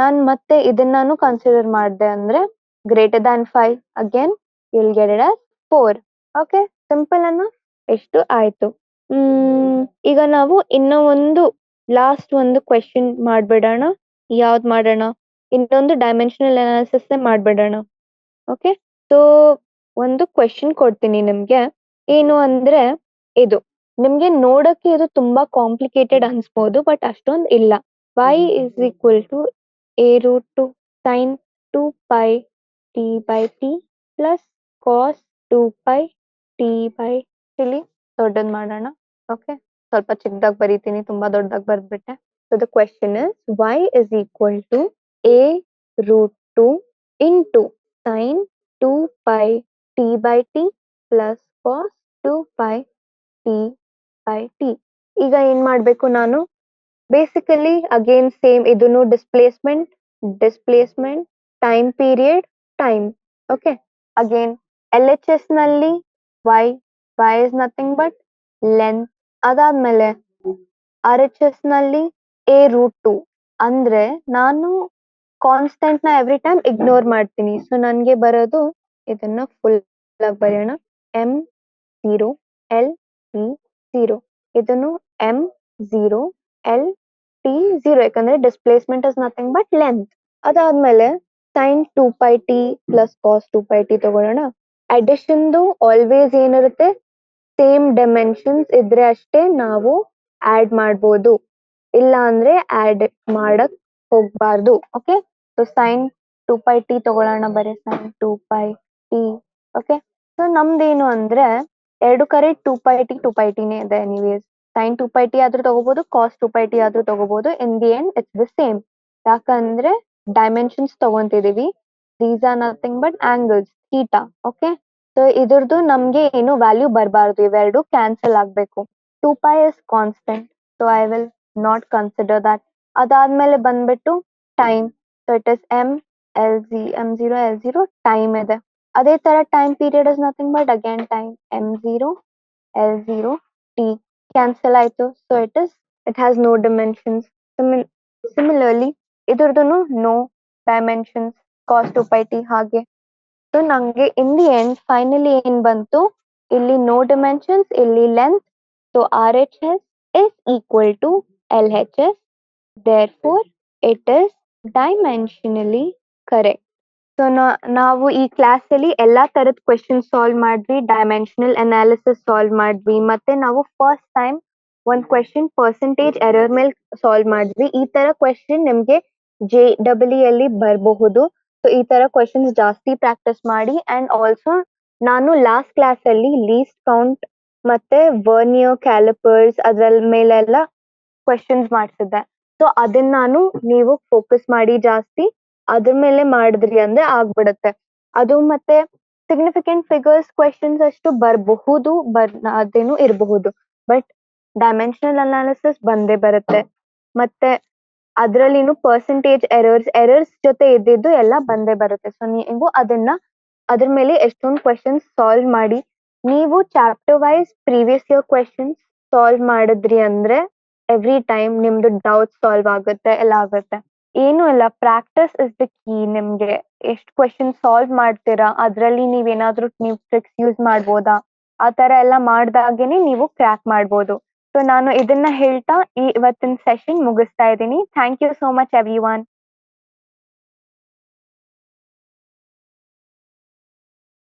ನಾನು ಮತ್ತೆ ಇದನ್ನಾನು ಕನ್ಸಿಡರ್ ಮಾಡಿದೆ ಅಂದ್ರೆ greater than 5, again you'll get it as 4. Okay, simple ಅನ್ನ ಎಷ್ಟು ಆಯ್ತು. ಈಗ ನಾವು ಇನ್ನೂ ಒಂದು ಲಾಸ್ಟ್ ಒಂದು ಕ್ವೆಶನ್ ಮಾಡ್ಬಿಡೋಣ. ಯಾವ್ದು ಮಾಡೋಣ? ಇನ್ನೊಂದು ಡೈಮೆನ್ಷನಲ್ ಅನಾಲಿಸಿಸ್ ಮಾಡ್ಬಿಡೋಣ. ಓಕೆ, ಸೊ ಒಂದು ಕ್ವೆಶನ್ ಕೊಡ್ತೀನಿ ನಿಮ್ಗೆ. ಏನು ಅಂದ್ರೆ ಇದು ನಿಮ್ಗೆ ನೋಡಕ್ಕೆ ಇದು ತುಂಬಾ ಕಾಂಪ್ಲಿಕೇಟೆಡ್ ಅನ್ಸ್ಬೋದು, ಬಟ್ ಅಷ್ಟೊಂದು ಇಲ್ಲ. y is equal to a√2 sin 2pi t by t plus cos 2pi t by ಇಲ್ಲಿ ದೊಡ್ಡದ್ ಮಾಡೋಣ. ಓಕೆ, ಸ್ವಲ್ಪ ಚಿಕ್ಕದಾಗಿ ಬರೀತೀನಿ, ತುಂಬಾ ದೊಡ್ಡದಾಗಿ ಬರ್ಬಿಟ್ಟೆ. So the question is y is equal to a√2 into sin 2pi t by t plus cos 2pi t by t. ಈಗ ಏನ್ ಮಾಡ್ಬೇಕು ನಾನು? ಬೇಸಿಕಲಿ ಅಗೇನ್ ಸೇಮ್ ಇದನ್ನು displacement time period time. Okay, again LHS ನಲ್ಲಿ y is nothing but length. ಅದಾದ್ಮೇಲೆ RHS ನಲ್ಲಿ a√2 ಅಂದ್ರೆ ನಾನು ಕಾನ್ಸ್ಟೆಂಟ್ ನ ಎವ್ರಿ ಟೈಮ್ ಇಗ್ನೋರ್ ಮಾಡ್ತೀನಿ. ಸೊ ನನ್ಗೆ ಬರೋದು ಇದನ್ನ ಫುಲ್ ಆಗಿ ಬರೆಯೋಣ. m0 l t0, ಇದನ್ನು m0 l t0, ಯಾಕಂದ್ರೆ displacement is nothing but length. ಅದಾದ್ಮೇಲೆ sin 2pi t plus cos 2pi t ತಗೊಳ್ಳೋಣ. ಅಡಿಷನ್ದು ಆಲ್ವೇಸ್ ಏನಿರುತ್ತೆ? ಸೇಮ್ ಡೈಮೆನ್ಷನ್ಸ್ ಇದ್ರೆ ಅಷ್ಟೇ ನಾವು ಆಡ್ ಮಾಡ್ಬೋದು, ಇಲ್ಲ ಅಂದ್ರೆ ಆಡ್ ಮಾಡಕ್ ಹೋಗ್ಬಾರ್ದು. Okay, so sin 2pi t ತಗೊಳ್ಳೋಣ. ಬರೀ sin 2pi t. Okay, so ನಮ್ದೇನು ಅಂದ್ರೆ ಎರಡು ಕಡೆ 2pi t ನೇ ಇದೆ. ಎನಿವೇಸ್ sin 2pi t ಆದ್ರೂ ತಗೋಬಹುದು, cos 2pi t ಆದ್ರೂ ತಗೋಬಹುದು. In the end it's the same, ಯಾಕಂದ್ರೆ ಡೈಮೆನ್ಷನ್ಸ್ ತಗೊಂತಿದೀವಿ. These are nothing but angles theta. Okay, so ಇದ್ರದ್ದು ನಮ್ಗೆ ಏನು ವ್ಯಾಲ್ಯೂ ಬರಬಾರ್ದು, ಇವೆರಡು ಕ್ಯಾನ್ಸಲ್ ಆಗ್ಬೇಕು. 2pi is constant, so I will not consider that. ಅದಾದ್ಮೇಲೆ ಬಂದ್ಬಿಟ್ಟು time. So it is m0 l0 time ಇದೆ. ಅದೇ ತರ time period is nothing but again time m0 l0 t. Cancel ಆಯ್ತು. So it has no dimensions. Similarly ಇದ್ರದ್ದು no dimensions, cos 2pi t ಹಾಗೆ. ಸೊ ನಂಗೆ ಇನ್ ದಿ ಎಂಡ್ ಫೈನಲಿ ಏನ್ ಬಂತು? ಇಲ್ಲಿ ನೋ ಡಿಮೆನ್ಷನ್ಸ್, ಇಲ್ಲಿ length. So RHS is equal to LHS. Therefore, it is dimensionally correct. So ನಾವು ಈ ಕ್ಲಾಸ್ ಅಲ್ಲಿ ಎಲ್ಲಾ ತರದ ಕ್ವೆಶನ್ ಸಾಲ್ವ್ ಮಾಡಿದ್ವಿ, ಡೈಮೆನ್ಷನಲ್ ಅನಾಲಿಸಿಸ್ ಸಾಲ್ವ್ ಮಾಡಿದ್ವಿ, ಮತ್ತೆ ನಾವು ಫಸ್ಟ್ ಟೈಮ್ ಒಂದ್ ಕ್ವೆಶನ್ ಪರ್ಸೆಂಟೇಜ್ ಎರರ್ ಮೇಲೆ ಸಾಲ್ವ್ ಮಾಡಿದ್ವಿ. ಈ ತರ ಕ್ವೆಶನ್ ನಿಮ್ಗೆ JEE ಅಲ್ಲಿ ಬರಬಹುದು. ಸೊ ಈ ತರ ಕ್ವೆಶನ್ಸ್ ಜಾಸ್ತಿ ಪ್ರಾಕ್ಟೀಸ್ ಮಾಡಿ. ಅಂಡ್ ಆಲ್ಸೋ ನಾನು ಲಾಸ್ಟ್ ಕ್ಲಾಸ್ ಅಲ್ಲಿ ಲೀಸ್ಟ್ ಕೌಂಟ್ ಮತ್ತೆ ವರ್ನಿಯರ್ ಕ್ಯಾಲಿಪರ್ಸ್ ಅದ್ರ ಮೇಲೆಲ್ಲ ಕ್ವೆಶನ್ಸ್ ಮಾಡ್ಸಿದ್ದೆ. ಸೊ ಅದನ್ನ ನೀವು ಫೋಕಸ್ ಮಾಡಿ ಜಾಸ್ತಿ ಅದ್ರ ಮೇಲೆ ಮಾಡಿದ್ರಿ ಅಂದ್ರೆ ಆಗ್ಬಿಡುತ್ತೆ. ಅದು ಮತ್ತೆ ಸಿಗ್ನಿಫಿಕೆಂಟ್ ಫಿಗರ್ಸ್ ಕ್ವೆಶನ್ಸ್ ಅಷ್ಟು ಬರಬಹುದು, ಅದೇನು ಇರಬಹುದು, ಬಟ್ ಡೈಮೆನ್ಷನಲ್ ಅನಾಲಿಸಿಸ್ ಬಂದೇ ಬರುತ್ತೆ. ಮತ್ತೆ ಅದ್ರಲ್ಲಿನು ಪರ್ಸೆಂಟೇಜ್ ಎರರ್ಸ್ ಜೊತೆ ಇದ್ದಿದ್ದು ಎಲ್ಲ ಬಂದೇ ಬರುತ್ತೆ. ಸೊ ನೀವು ಅದ್ರ ಮೇಲೆ ಎಷ್ಟೊಂದು ಕ್ವೆಶನ್ಸ್ ಸಾಲ್ವ್ ಮಾಡಿ, ನೀವು chapter wise previous year questions solve ಮಾಡಿದ್ರಿ ಅಂದ್ರೆ ಎವ್ರಿ ಟೈಮ್ ನಿಮ್ದು ಡೌಟ್ ಸಾಲ್ವ್ ಆಗುತ್ತೆ, ಎಲ್ಲ ಆಗುತ್ತೆ. ಏನು ಇಲ್ಲ, ಪ್ರಾಕ್ಟಿಸ್ ಇಸ್ ದ ಕೀ. ನಿಮ್ಗೆ ಎಷ್ಟು ಕ್ವೆಶನ್ ಸಾಲ್ವ್ ಮಾಡ್ತೀರಾ, ಅದ್ರಲ್ಲಿ ನೀವೇನಾದ್ರೂ ನೀವು ಟ್ರಿಕ್ಸ್ ಯೂಸ್ ಮಾಡ್ಬೋದಾ, ಆ ತರ ಎಲ್ಲ ಮಾಡ್ದಾಗೇನೆ ನೀವು ಕ್ರ್ಯಾಕ್ ಮಾಡ್ಬೋದು. ಸೊ ನಾನು ಇದನ್ನ ಹೇಳ್ತಾ ಇವತ್ತಿನ ಸೆಷನ್ ಮುಗಿಸ್ತಾ ಇದ್ದೀನಿ. Thank you so much every one.